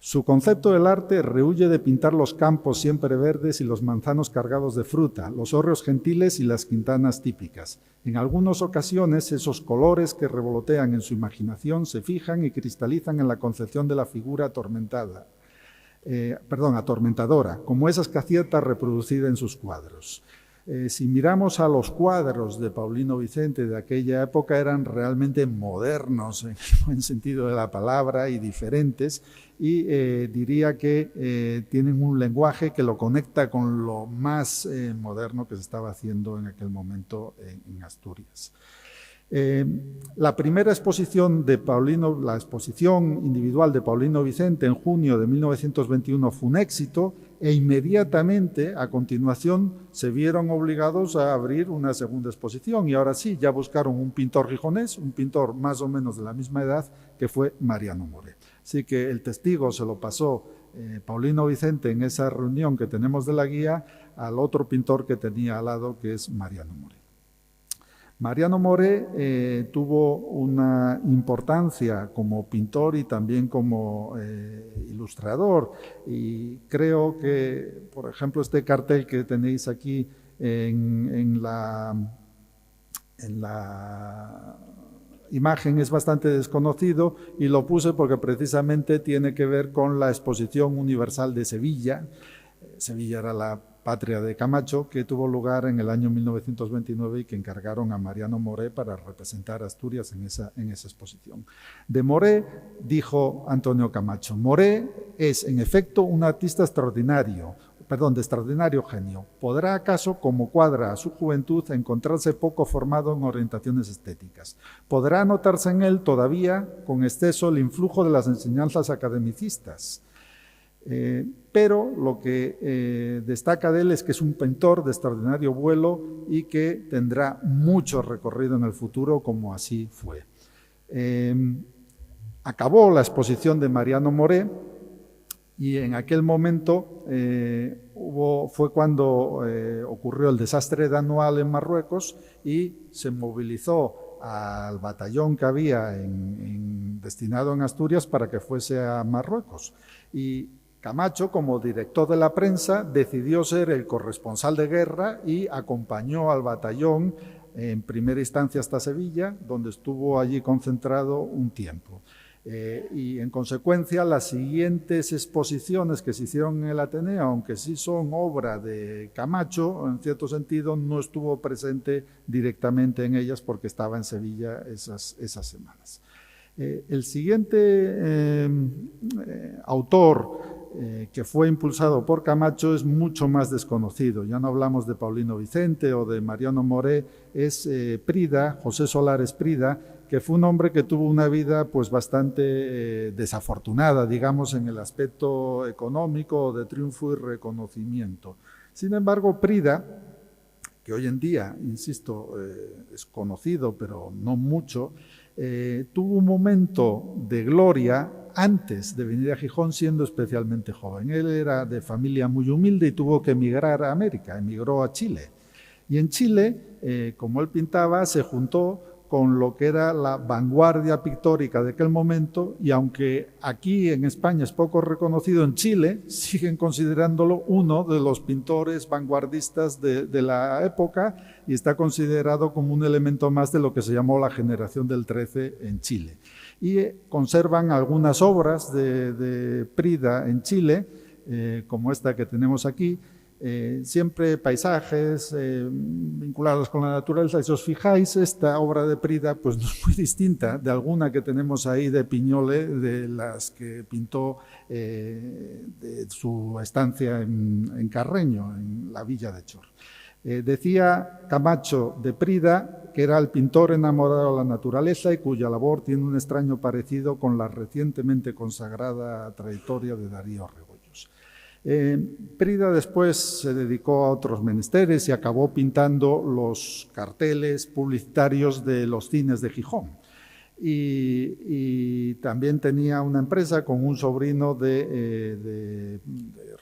Su concepto del arte rehuye de pintar los campos siempre verdes y los manzanos cargados de fruta, los hórreos gentiles y las quintanas típicas. En algunas ocasiones, esos colores que revolotean en su imaginación se fijan y cristalizan en la concepción de la figura atormentadora, como esas que acierta a reproducir en sus cuadros. Si miramos a los cuadros de Paulino Vicente de aquella época, eran realmente modernos en el buen sentido de la palabra y diferentes, y diría que tienen un lenguaje que lo conecta con lo más moderno que se estaba haciendo en aquel momento en Asturias. La primera exposición de Paulino, la exposición individual de Paulino Vicente en junio de 1921 fue un éxito, e inmediatamente a continuación se vieron obligados a abrir una segunda exposición, y ahora sí, ya buscaron un pintor gijonés, un pintor más o menos de la misma edad, que fue Mariano Moré. Así que el testigo se lo pasó Paulino Vicente en esa reunión que tenemos de la guía al otro pintor que tenía al lado, que es Mariano Moré. Mariano Moré tuvo una importancia como pintor y también como ilustrador, y creo que, por ejemplo, este cartel que tenéis aquí en la imagen es bastante desconocido, y lo puse porque precisamente tiene que ver con la Exposición Universal de Sevilla. Sevilla era la patria de Camacho, que tuvo lugar en el año 1929 y que encargaron a Mariano Moré para representar a Asturias en esa exposición. De Moré dijo Antonio Camacho: Moré es en efecto un artista de extraordinario genio. ¿Podrá acaso, como cuadra a su juventud, encontrarse poco formado en orientaciones estéticas? ¿Podrá notarse en él todavía con exceso el influjo de las enseñanzas academicistas? Pero lo que destaca de él es que es un pintor de extraordinario vuelo y que tendrá mucho recorrido en el futuro, como así fue. Acabó la exposición de Mariano Moré, y en aquel momento fue cuando ocurrió el desastre de Anual en Marruecos, y se movilizó al batallón que había destinado en Asturias para que fuese a Marruecos. Y Camacho, como director de la prensa, decidió ser el corresponsal de guerra y acompañó al batallón en primera instancia hasta Sevilla, donde estuvo allí concentrado un tiempo. Y en consecuencia, las siguientes exposiciones que se hicieron en el Ateneo, aunque sí son obra de Camacho, en cierto sentido no estuvo presente directamente en ellas porque estaba en Sevilla esas semanas. El siguiente autor que fue impulsado por Camacho es mucho más desconocido. Ya no hablamos de Paulino Vicente o de Mariano Moré, es Prida, José Solares Prida, que fue un hombre que tuvo una vida pues bastante desafortunada, digamos, en el aspecto económico, de triunfo y reconocimiento. Sin embargo, Prida, que hoy en día, insisto, es conocido, pero no mucho, tuvo un momento de gloria antes de venir a Gijón, siendo especialmente joven. Él era de familia muy humilde y tuvo que emigrar a América, emigró a Chile. Y en Chile, como él pintaba, se juntó con lo que era la vanguardia pictórica de aquel momento, y aunque aquí en España es poco reconocido, en Chile siguen considerándolo uno de los pintores vanguardistas de la época, y está considerado como un elemento más de lo que se llamó la generación del 13 en Chile. Y conservan algunas obras de Prida en Chile, como esta que tenemos aquí, siempre paisajes vinculados con la naturaleza. Y si os fijáis, esta obra de Prida pues no es muy distinta de alguna que tenemos ahí de Piñole, de las que pintó de su estancia en Carreño, en la villa de Chor. Decía Camacho de Prida que era el pintor enamorado de la naturaleza y cuya labor tiene un extraño parecido con la recientemente consagrada trayectoria de Darío Rebollos. Prida después se dedicó a otros menesteres y acabó pintando los carteles publicitarios de los cines de Gijón. Y también tenía una empresa con un sobrino de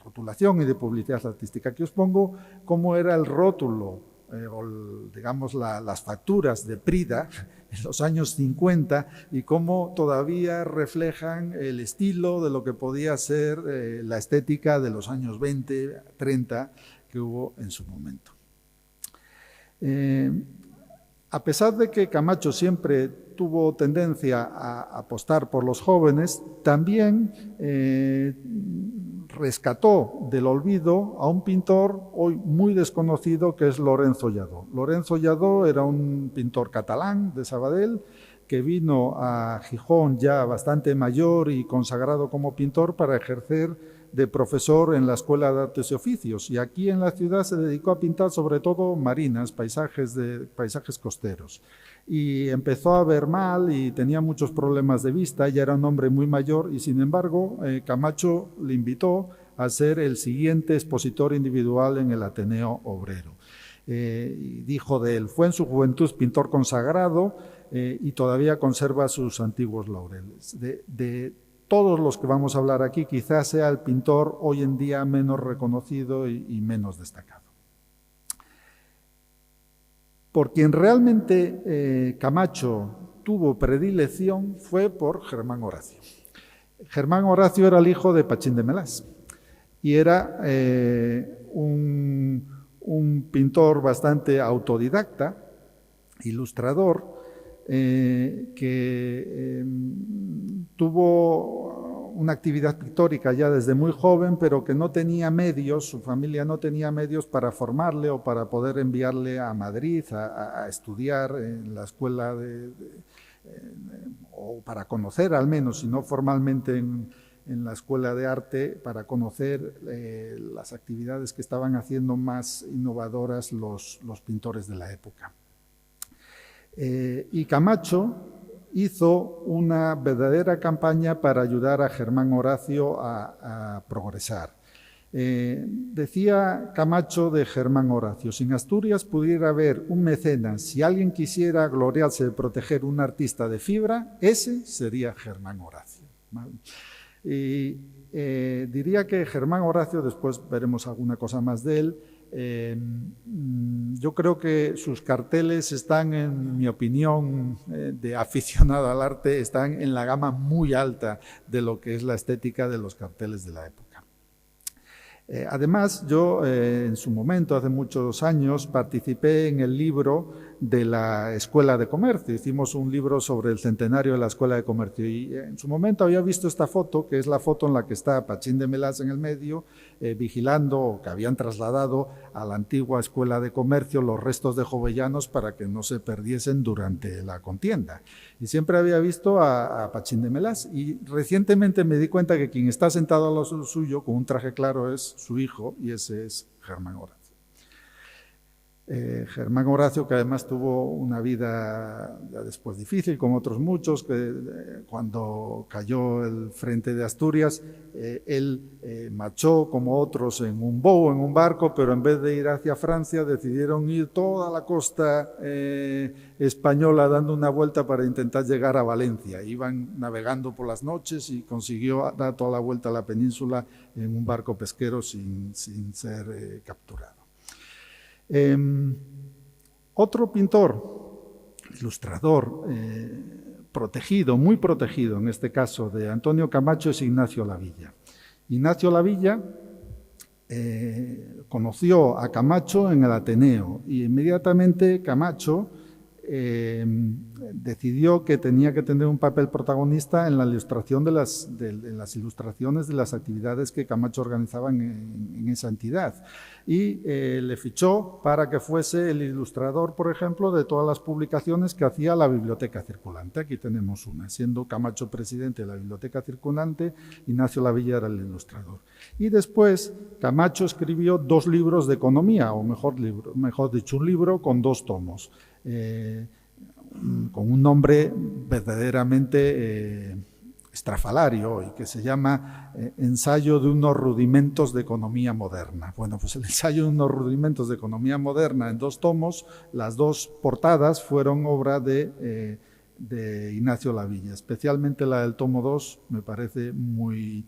rotulación y de publicidad artística. Aquí os pongo cómo era el rótulo, digamos las facturas de Prida en los años 50 y cómo todavía reflejan el estilo de lo que podía ser la estética de los años 20, 30 que hubo en su momento. A pesar de que Camacho siempre tuvo tendencia a apostar por los jóvenes, también rescató del olvido a un pintor hoy muy desconocido que es Lorenzo Lladó. Lorenzo Lladó era un pintor catalán de Sabadell que vino a Gijón ya bastante mayor y consagrado como pintor para ejercer de profesor en la Escuela de Artes y Oficios, y aquí en la ciudad se dedicó a pintar sobre todo marinas, paisajes costeros. Y empezó a ver mal y tenía muchos problemas de vista, ya era un hombre muy mayor y sin embargo Camacho le invitó a ser el siguiente expositor individual en el Ateneo Obrero. Y dijo de él, fue en su juventud pintor consagrado y todavía conserva sus antiguos laureles. De todos los que vamos a hablar aquí, quizás sea el pintor hoy en día menos reconocido y menos destacado. Por quien realmente Camacho tuvo predilección fue por Germán Horacio. Germán Horacio era el hijo de Pachín de Melás y era un pintor bastante autodidacta, ilustrador, que tuvo una actividad pictórica ya desde muy joven, pero que no tenía medios, su familia no tenía medios para formarle o para poder enviarle a Madrid a estudiar en la escuela o para conocer al menos, si no formalmente en la escuela de arte, para conocer las actividades que estaban haciendo más innovadoras los pintores de la época. Y Camacho hizo una verdadera campaña para ayudar a Germán Horacio a progresar. Decía Camacho de Germán Horacio, si en Asturias pudiera haber un mecenas, si alguien quisiera gloriarse de proteger un artista de fibra, ese sería Germán Horacio. Y diría que Germán Horacio, después veremos alguna cosa más de él, yo creo que sus carteles están, en mi opinión de aficionado al arte, están en la gama muy alta de lo que es la estética de los carteles de la época. Además, yo en su momento, hace muchos años, participé en el libro de la Escuela de Comercio. Hicimos un libro sobre el centenario de la Escuela de Comercio y en su momento había visto esta foto, que es la foto en la que está Pachín de Melas en el medio, vigilando, que habían trasladado a la antigua Escuela de Comercio los restos de jovellanos para que no se perdiesen durante la contienda. Y siempre había visto a Pachín de Melas y recientemente me di cuenta que quien está sentado a lo suyo con un traje claro es su hijo y ese es Germán Horacio. Germán Horacio, que además tuvo una vida ya después difícil, como otros muchos, que cuando cayó el frente de Asturias, él marchó como otros en un bow, en un barco, pero en vez de ir hacia Francia, decidieron ir toda la costa española dando una vuelta para intentar llegar a Valencia. Iban navegando por las noches y consiguió dar toda la vuelta a la península en un barco pesquero sin ser capturado. Otro pintor, ilustrador, protegido, muy protegido en este caso de Antonio Camacho, es Ignacio Lavilla. Ignacio Lavilla conoció a Camacho en el Ateneo y inmediatamente Camacho decidió que tenía que tener un papel protagonista en la ilustración de las ilustraciones de las actividades que Camacho organizaba en esa entidad y le fichó para que fuese el ilustrador, por ejemplo, de todas las publicaciones que hacía la Biblioteca Circulante. Aquí tenemos una, siendo Camacho presidente de la Biblioteca Circulante, Ignacio Lavilla era el ilustrador. Y después Camacho escribió 2 libros de economía, o mejor dicho, un libro con 2 tomos. Con un nombre verdaderamente estrafalario y que se llama Ensayo de unos rudimentos de economía moderna. Bueno, pues el ensayo de unos rudimentos de economía moderna en 2 tomos, las 2 portadas fueron obra de Ignacio Lavilla, especialmente la del tomo 2 me parece muy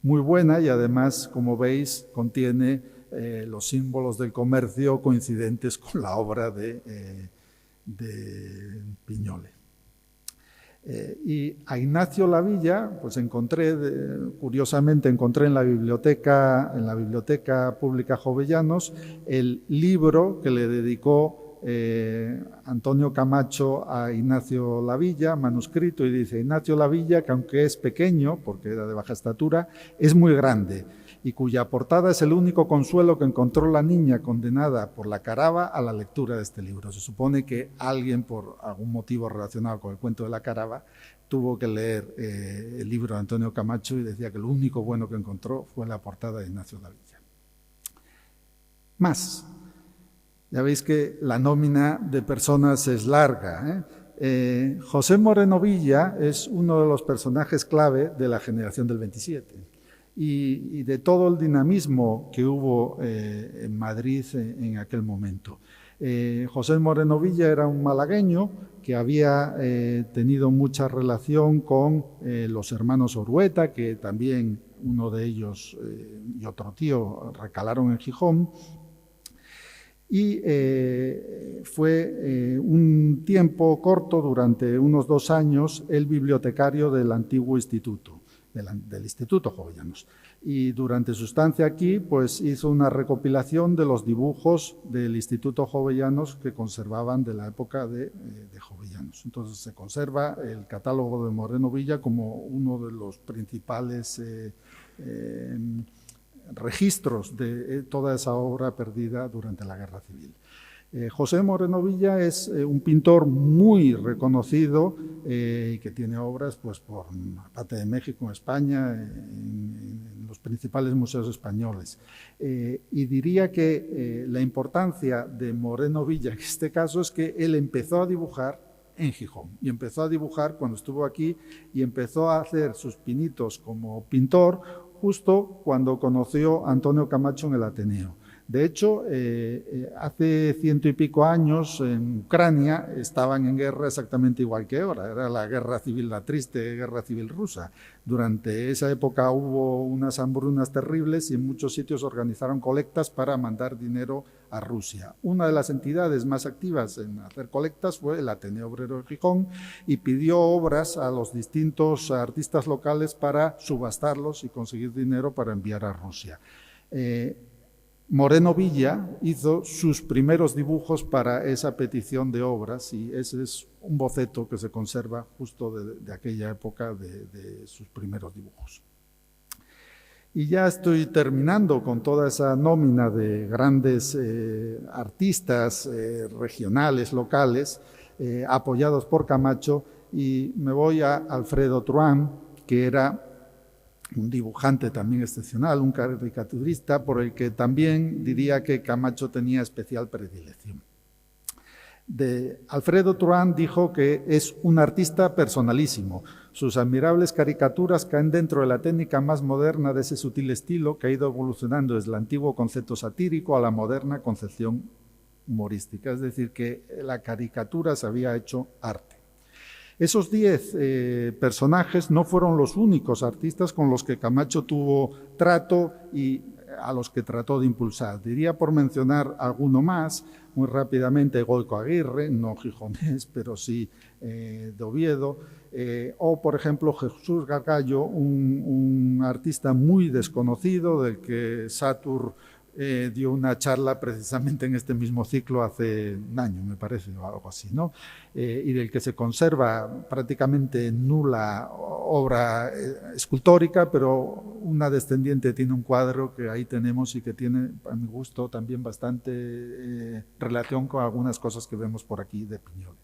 buena y además, como veis, contiene los símbolos del comercio coincidentes con la obra de Piñole. Y a Ignacio Lavilla, pues curiosamente encontré en la biblioteca pública Jovellanos el libro que le dedicó Antonio Camacho a Ignacio Lavilla, manuscrito, y dice: Ignacio Lavilla, que aunque es pequeño, porque era de baja estatura, es muy grande, y cuya portada es el único consuelo que encontró la niña condenada por la caraba a la lectura de este libro. Se supone que alguien, por algún motivo relacionado con el cuento de la caraba, tuvo que leer el libro de Antonio Camacho y decía que lo único bueno que encontró fue la portada de Ignacio Lavilla. Más. Ya veis que la nómina de personas es larga, José Moreno Villa es uno de los personajes clave de la generación del 27 y de todo el dinamismo que hubo en Madrid en aquel momento. José Moreno Villa era un malagueño que había tenido mucha relación con los hermanos Orueta, que también uno de ellos y otro tío recalaron en Gijón. Y fue un tiempo corto, durante unos 2 años, el bibliotecario del antiguo instituto, del Instituto Jovellanos. Y durante su estancia aquí, pues hizo una recopilación de los dibujos del Instituto Jovellanos que conservaban de la época de Jovellanos. Entonces se conserva el catálogo de Moreno Villa como uno de los principales registros de toda esa obra perdida durante la Guerra Civil. José Moreno Villa es un pintor muy reconocido y que tiene obras pues, por parte de México, en España, en los principales museos españoles. Y diría que la importancia de Moreno Villa en este caso es que él empezó a dibujar en Gijón y empezó a dibujar cuando estuvo aquí y empezó a hacer sus pinitos como pintor justo cuando conoció a Antonio Camacho en el Ateneo. De hecho, hace 100 y pico años en Ucrania estaban en guerra exactamente igual que ahora. Era la guerra civil, la triste guerra civil rusa. Durante esa época hubo unas hambrunas terribles y en muchos sitios organizaron colectas para mandar dinero a Rusia. Una de las entidades más activas en hacer colectas fue el Ateneo Obrero de Gijón y pidió obras a los distintos artistas locales para subastarlos y conseguir dinero para enviar a Rusia. Moreno Villa hizo sus primeros dibujos para esa petición de obras y ese es un boceto que se conserva justo de aquella época de sus primeros dibujos. Y ya estoy terminando con toda esa nómina de grandes artistas regionales, locales, apoyados por Camacho, y me voy a Alfredo Truán, que era un dibujante también excepcional, un caricaturista, por el que también diría que Camacho tenía especial predilección. Alfredo Truán dijo que es un artista personalísimo. Sus admirables caricaturas caen dentro de la técnica más moderna de ese sutil estilo que ha ido evolucionando desde el antiguo concepto satírico a la moderna concepción humorística. Es decir, que la caricatura se había hecho arte. Esos 10 personajes no fueron los únicos artistas con los que Camacho tuvo trato y a los que trató de impulsar. Diría, por mencionar alguno más, muy rápidamente, Goico Aguirre, no gijonés, pero sí de Oviedo, o por ejemplo Jesús Gargallo, un artista muy desconocido del que Satur dio una charla precisamente en este mismo ciclo hace un año, me parece, o algo así, ¿no? Y del que se conserva prácticamente nula obra escultórica, pero una descendiente tiene un cuadro que ahí tenemos y que tiene, a mi gusto, también bastante relación con algunas cosas que vemos por aquí de Piñole.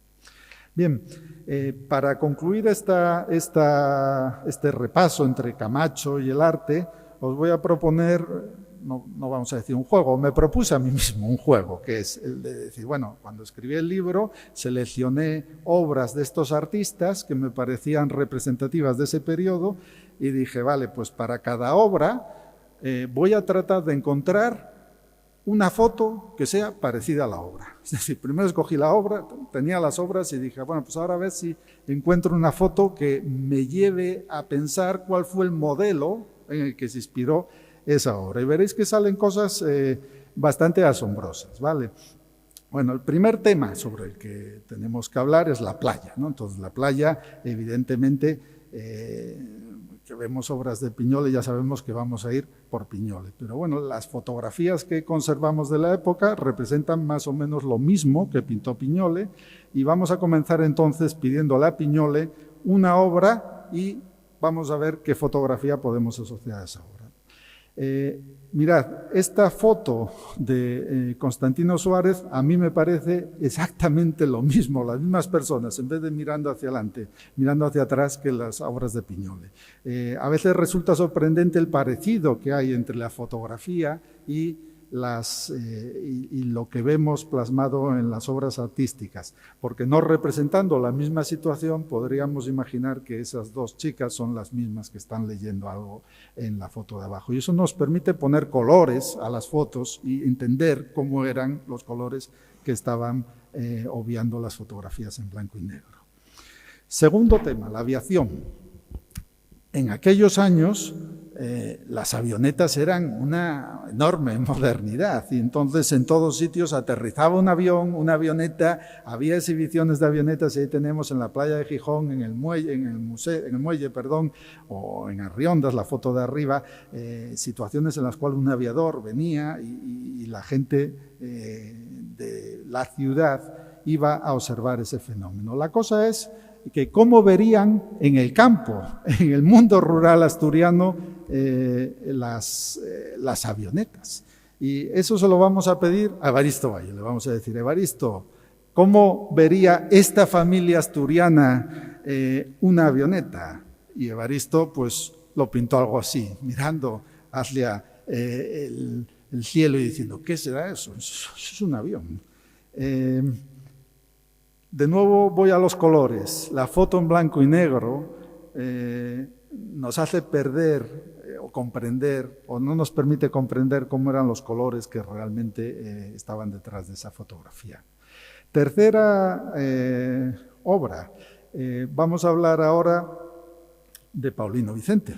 Bien, para concluir este repaso entre Camacho y el arte, os voy a proponer... No vamos a decir un juego, me propuse a mí mismo un juego, que es el de decir, bueno, cuando escribí el libro seleccioné obras de estos artistas que me parecían representativas de ese periodo y dije, vale, pues para cada obra voy a tratar de encontrar una foto que sea parecida a la obra. Es decir, primero escogí la obra, tenía las obras y dije, bueno, pues ahora a ver si encuentro una foto que me lleve a pensar cuál fue el modelo en el que se inspiró esa obra, y veréis que salen cosas bastante asombrosas, ¿vale? Bueno, el primer tema sobre el que tenemos que hablar es la playa, ¿no? Entonces, la playa, evidentemente, que vemos obras de Piñole, ya sabemos que vamos a ir por Piñole, pero bueno, las fotografías que conservamos de la época representan más o menos lo mismo que pintó Piñole, y vamos a comenzar entonces pidiéndole a Piñole una obra y vamos a ver qué fotografía podemos asociar a esa obra. Mirad, esta foto de Constantino Suárez a mí me parece exactamente lo mismo, las mismas personas, en vez de mirando hacia adelante, mirando hacia atrás que las obras de Piñole. A veces resulta sorprendente el parecido que hay entre la fotografía y lo que vemos plasmado en las obras artísticas, porque no representando la misma situación podríamos imaginar que esas dos chicas son las mismas que están leyendo algo en la foto de abajo, y eso nos permite poner colores a las fotos y entender cómo eran los colores que estaban obviando las fotografías en blanco y negro. Segundo tema, la aviación. En aquellos años las avionetas eran una enorme modernidad y entonces en todos sitios aterrizaba un avión, una avioneta, había exhibiciones de avionetas y ahí tenemos en la playa de Gijón, en el muelle, o en Arriondas, la foto de arriba, situaciones en las cuales un aviador venía y la gente de la ciudad iba a observar ese fenómeno. La cosa es que cómo verían en el campo, en el mundo rural asturiano, las avionetas. Y eso se lo vamos a pedir a Evaristo Valle. Le vamos a decir, Evaristo, ¿cómo vería esta familia asturiana una avioneta? Y Evaristo pues lo pintó algo así, mirando hacia el cielo y diciendo, ¿qué será eso? Eso es un avión. De nuevo voy a los colores. La foto en blanco y negro nos hace perder o comprender, o no nos permite comprender cómo eran los colores que realmente estaban detrás de esa fotografía. Tercera obra. Vamos a hablar ahora de Paulino Vicente.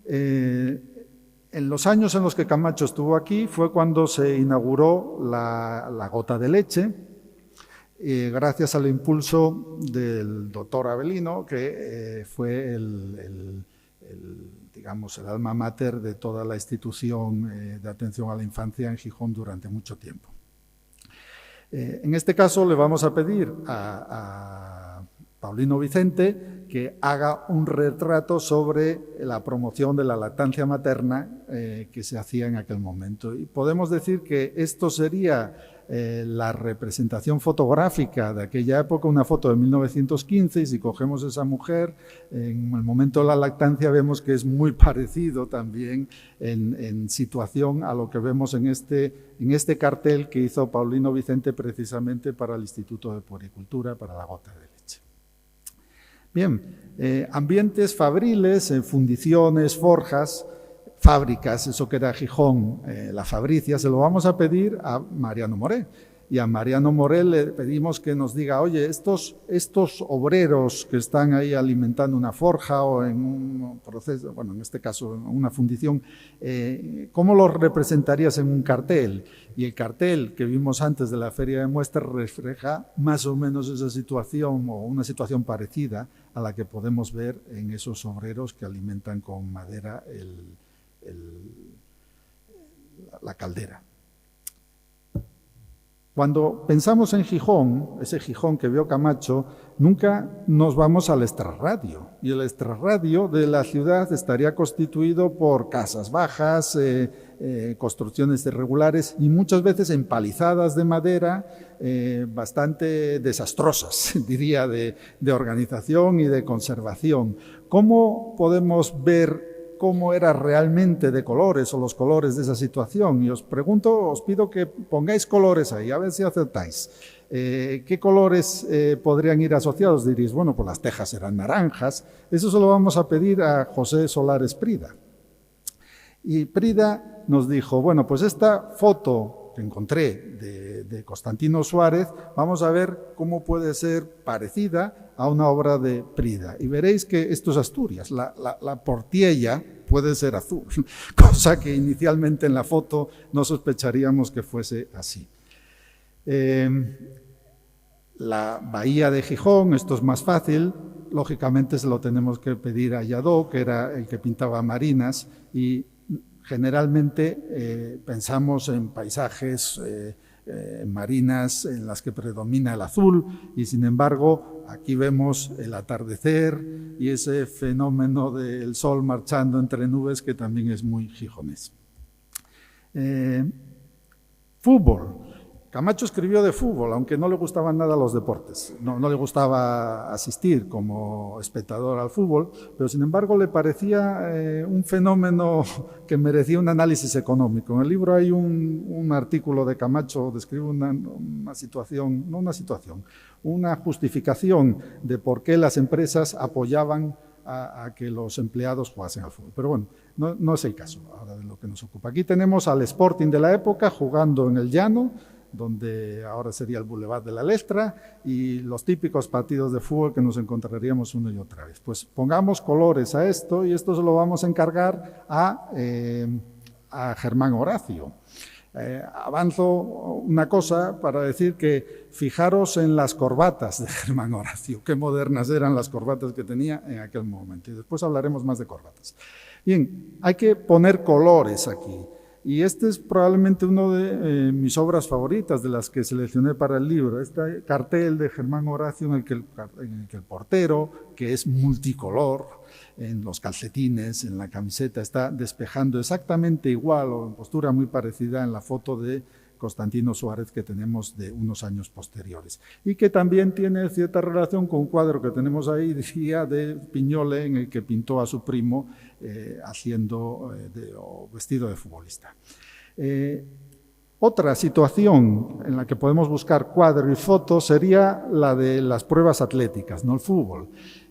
En los años en los que Camacho estuvo aquí fue cuando se inauguró la gota de leche, gracias al impulso del doctor Avelino, que fue digamos, el alma mater de toda la institución de atención a la infancia en Gijón durante mucho tiempo. En este caso le vamos a pedir a Paulino Vicente que haga un retrato sobre la promoción de la lactancia materna que se hacía en aquel momento. Y podemos decir que esto sería la representación fotográfica de aquella época, una foto de 1915, y si cogemos esa mujer, en el momento de la lactancia vemos que es muy parecido también en situación a lo que vemos en este cartel que hizo Paulino Vicente precisamente para el Instituto de Puericultura, para la gota de leche. Bien, ambientes fabriles, fundiciones, forjas, fábricas, eso que era Gijón, la Fabricia, se lo vamos a pedir a Mariano Moré. Y a Mariano Moré le pedimos que nos diga, oye, estos obreros que están ahí alimentando una forja o en un proceso, bueno, en este caso una fundición, ¿cómo los representarías en un cartel? Y el cartel que vimos antes de la feria de muestras refleja más o menos esa situación o una situación parecida a la que podemos ver en esos obreros que alimentan con madera la caldera. Cuando pensamos en Gijón, ese Gijón que vio Camacho, nunca nos vamos al extrarradio. Y el extrarradio de la ciudad estaría constituido por casas bajas, construcciones irregulares y muchas veces empalizadas de madera, bastante desastrosas, diría, de organización y de conservación. ¿Cómo podemos ver cómo era realmente de colores o los colores de esa situación? Y os pregunto, os pido que pongáis colores ahí, a ver si acertáis. ¿Qué colores podrían ir asociados? Diréis, bueno, pues las tejas eran naranjas. Eso se lo vamos a pedir a José Solares Prida. Y Prida nos dijo, bueno, pues esta foto que encontré de Constantino Suárez, vamos a ver cómo puede ser parecida a una obra de Prida. Y veréis que esto es Asturias, la portiella puede ser azul, cosa que inicialmente en la foto no sospecharíamos que fuese así. La bahía de Gijón, esto es más fácil, lógicamente se lo tenemos que pedir a Lladó, que era el que pintaba marinas, y generalmente pensamos en paisajes marinas en las que predomina el azul, y sin embargo aquí vemos el atardecer y ese fenómeno del sol marchando entre nubes que también es muy gijonés. Fútbol. Camacho escribió de fútbol, aunque no le gustaban nada los deportes, no le gustaba asistir como espectador al fútbol, pero sin embargo le parecía un fenómeno que merecía un análisis económico. En el libro hay un artículo de Camacho, describe una justificación de por qué las empresas apoyaban a que los empleados jugasen al fútbol. Pero bueno, no es el caso ahora de lo que nos ocupa. Aquí tenemos al Sporting de la época jugando en el llano, donde ahora sería el Boulevard de la Lestra, y los típicos partidos de fútbol que nos encontraríamos una y otra vez. Pues pongamos colores a esto, y esto se lo vamos a encargar a Germán Horacio. Avanzo una cosa para decir que fijaros en las corbatas de Germán Horacio, qué modernas eran las corbatas que tenía en aquel momento, y después hablaremos más de corbatas. Bien, hay que poner colores aquí. Y este es probablemente uno de mis obras favoritas, de las que seleccioné para el libro. Este cartel de Germán Horacio en el que el portero, que es multicolor, en los calcetines, en la camiseta, está despejando exactamente igual o en postura muy parecida en la foto de Constantino Suárez que tenemos de unos años posteriores. Y que también tiene cierta relación con un cuadro que tenemos ahí, decía, de Piñole, en el que pintó a su primo vestido de futbolista. Otra situación en la que podemos buscar cuadro y foto sería la de las pruebas atléticas, no el fútbol.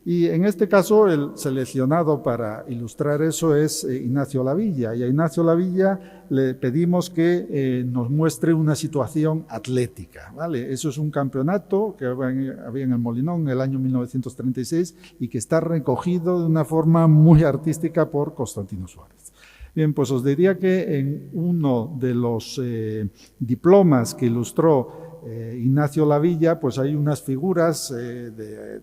Y en este caso el seleccionado para ilustrar eso es Ignacio Lavilla, y a Ignacio Lavilla le pedimos que nos muestre una situación atlética, ¿vale? Eso es un campeonato que había en el Molinón en el año 1936 y que está recogido de una forma muy artística por Constantino Suárez. Bien, pues os diría que en uno de los diplomas que ilustró Ignacio Lavilla, pues hay unas figuras de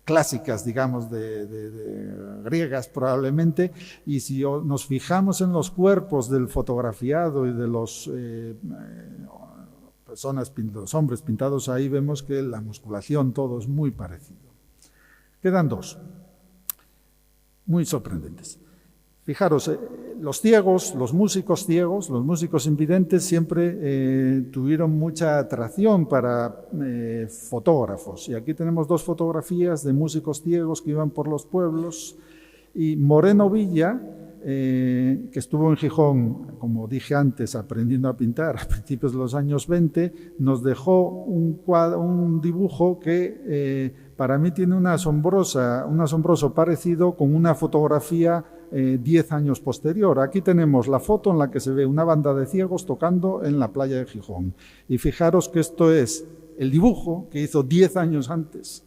clásicas, digamos, de griegas probablemente, y si nos fijamos en los cuerpos del fotografiado y de los los hombres pintados ahí, vemos que la musculación, todo es muy parecido. Quedan dos, muy sorprendentes. Fijaros, los ciegos, los músicos invidentes siempre tuvieron mucha atracción para fotógrafos. Y aquí tenemos dos fotografías de músicos ciegos que iban por los pueblos. Y Moreno Villa, que estuvo en Gijón, como dije antes, aprendiendo a pintar a principios de los años 20, nos dejó un dibujo que para mí tiene un asombroso parecido con una fotografía 10 años posterior. Aquí tenemos la foto en la que se ve una banda de ciegos tocando en la playa de Gijón. Y fijaros que esto es el dibujo que hizo 10 años antes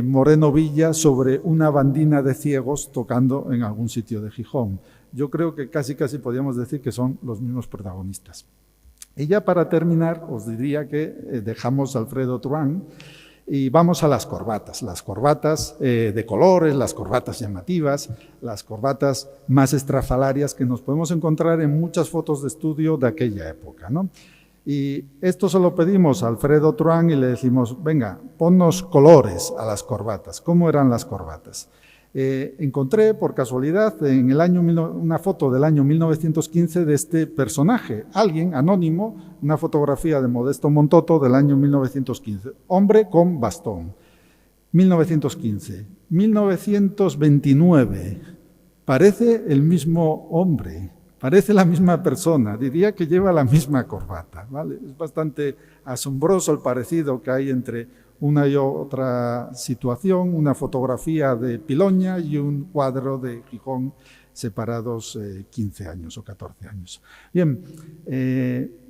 Moreno Villa sobre una bandina de ciegos tocando en algún sitio de Gijón. Yo creo que casi podríamos decir que son los mismos protagonistas. Y ya para terminar, os diría que dejamos a Alfredo Turán y vamos a las corbatas de colores, las corbatas llamativas, las corbatas más estrafalarias que nos podemos encontrar en muchas fotos de estudio de aquella época, ¿no? Y esto se lo pedimos a Alfredo Turán y le decimos, venga, ponnos colores a las corbatas. ¿Cómo eran las corbatas? Encontré por casualidad una foto del año 1915 de este personaje, alguien anónimo, una fotografía de Modesto Montoto del año 1915, hombre con bastón. 1915, 1929, parece el mismo hombre, parece la misma persona, diría que lleva la misma corbata, ¿vale? Es bastante asombroso el parecido que hay entre una y otra situación, una fotografía de Piloña y un cuadro de Gijón separados 15 años o 14 años. Bien,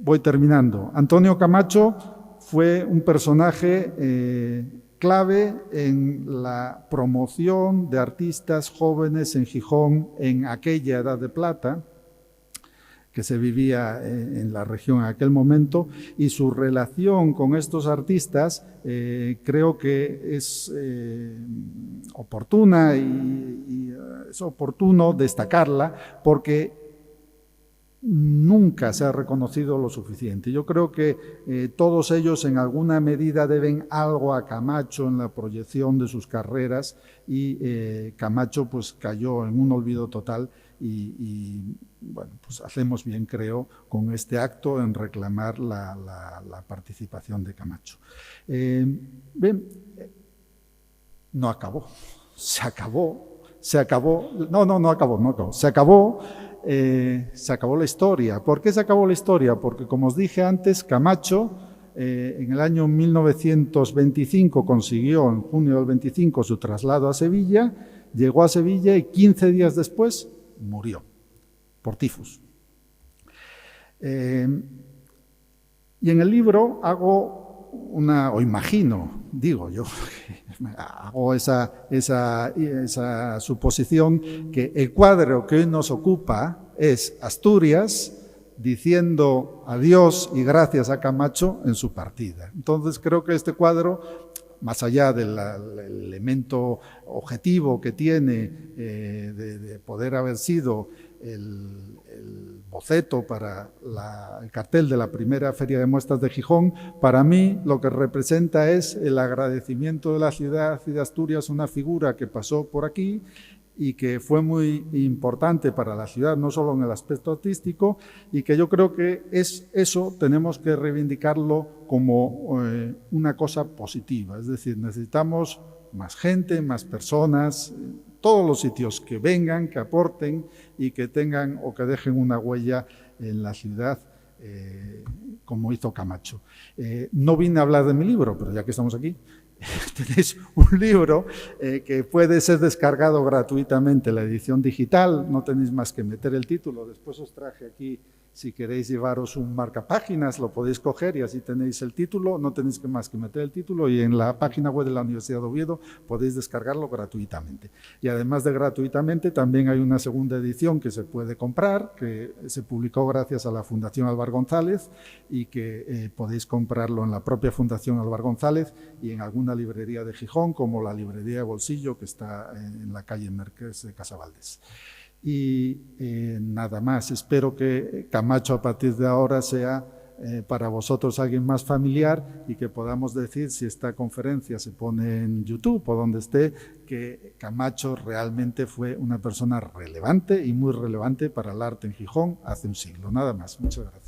voy terminando. Antonio Camacho fue un personaje clave en la promoción de artistas jóvenes en Gijón en aquella Edad de Plata, que se vivía en la región en aquel momento, y su relación con estos artistas creo que es oportuna y es oportuno destacarla porque nunca se ha reconocido lo suficiente. Yo creo que todos ellos en alguna medida deben algo a Camacho en la proyección de sus carreras y Camacho pues cayó en un olvido total y bueno, pues hacemos bien, creo, con este acto en reclamar la participación de Camacho. Bien, no acabó, se acabó, se acabó la historia. ¿Por qué se acabó la historia? Porque, como os dije antes, Camacho en el año 1925 consiguió, en junio del 25, su traslado a Sevilla, llegó a Sevilla y 15 días después murió por tifus. Y en el libro hago hago esa suposición que el cuadro que hoy nos ocupa es Asturias diciendo adiós y gracias a Camacho en su partida. Entonces creo que este cuadro, más allá del elemento objetivo que tiene de poder haber sido el boceto para el cartel de la primera Feria de Muestras de Gijón, para mí lo que representa es el agradecimiento de la ciudad y de Asturias, una figura que pasó por aquí y que fue muy importante para la ciudad, no solo en el aspecto artístico, y que yo creo que eso tenemos que reivindicarlo como una cosa positiva. Es decir, necesitamos más gente, más personas, todos los sitios que vengan, que aporten y que tengan o que dejen una huella en la ciudad, como hizo Camacho. No vine a hablar de mi libro, pero ya que estamos aquí, tenéis un libro que puede ser descargado gratuitamente, la edición digital, no tenéis más que meter el título, después os traje aquí Si queréis llevaros un marcapáginas, lo podéis coger y así tenéis el título, no tenéis más que meter el título y en la página web de la Universidad de Oviedo podéis descargarlo gratuitamente. Y además de gratuitamente, también hay una segunda edición que se puede comprar, que se publicó gracias a la Fundación Álvaro González y que podéis comprarlo en la propia Fundación Álvaro González y en alguna librería de Gijón, como la librería de Bolsillo, que está en la calle Márquez de Casavaldes. Y nada más, espero que Camacho a partir de ahora sea para vosotros alguien más familiar y que podamos decir, si esta conferencia se pone en YouTube o donde esté, que Camacho realmente fue una persona relevante y muy relevante para el arte en Gijón hace un siglo. Nada más, muchas gracias.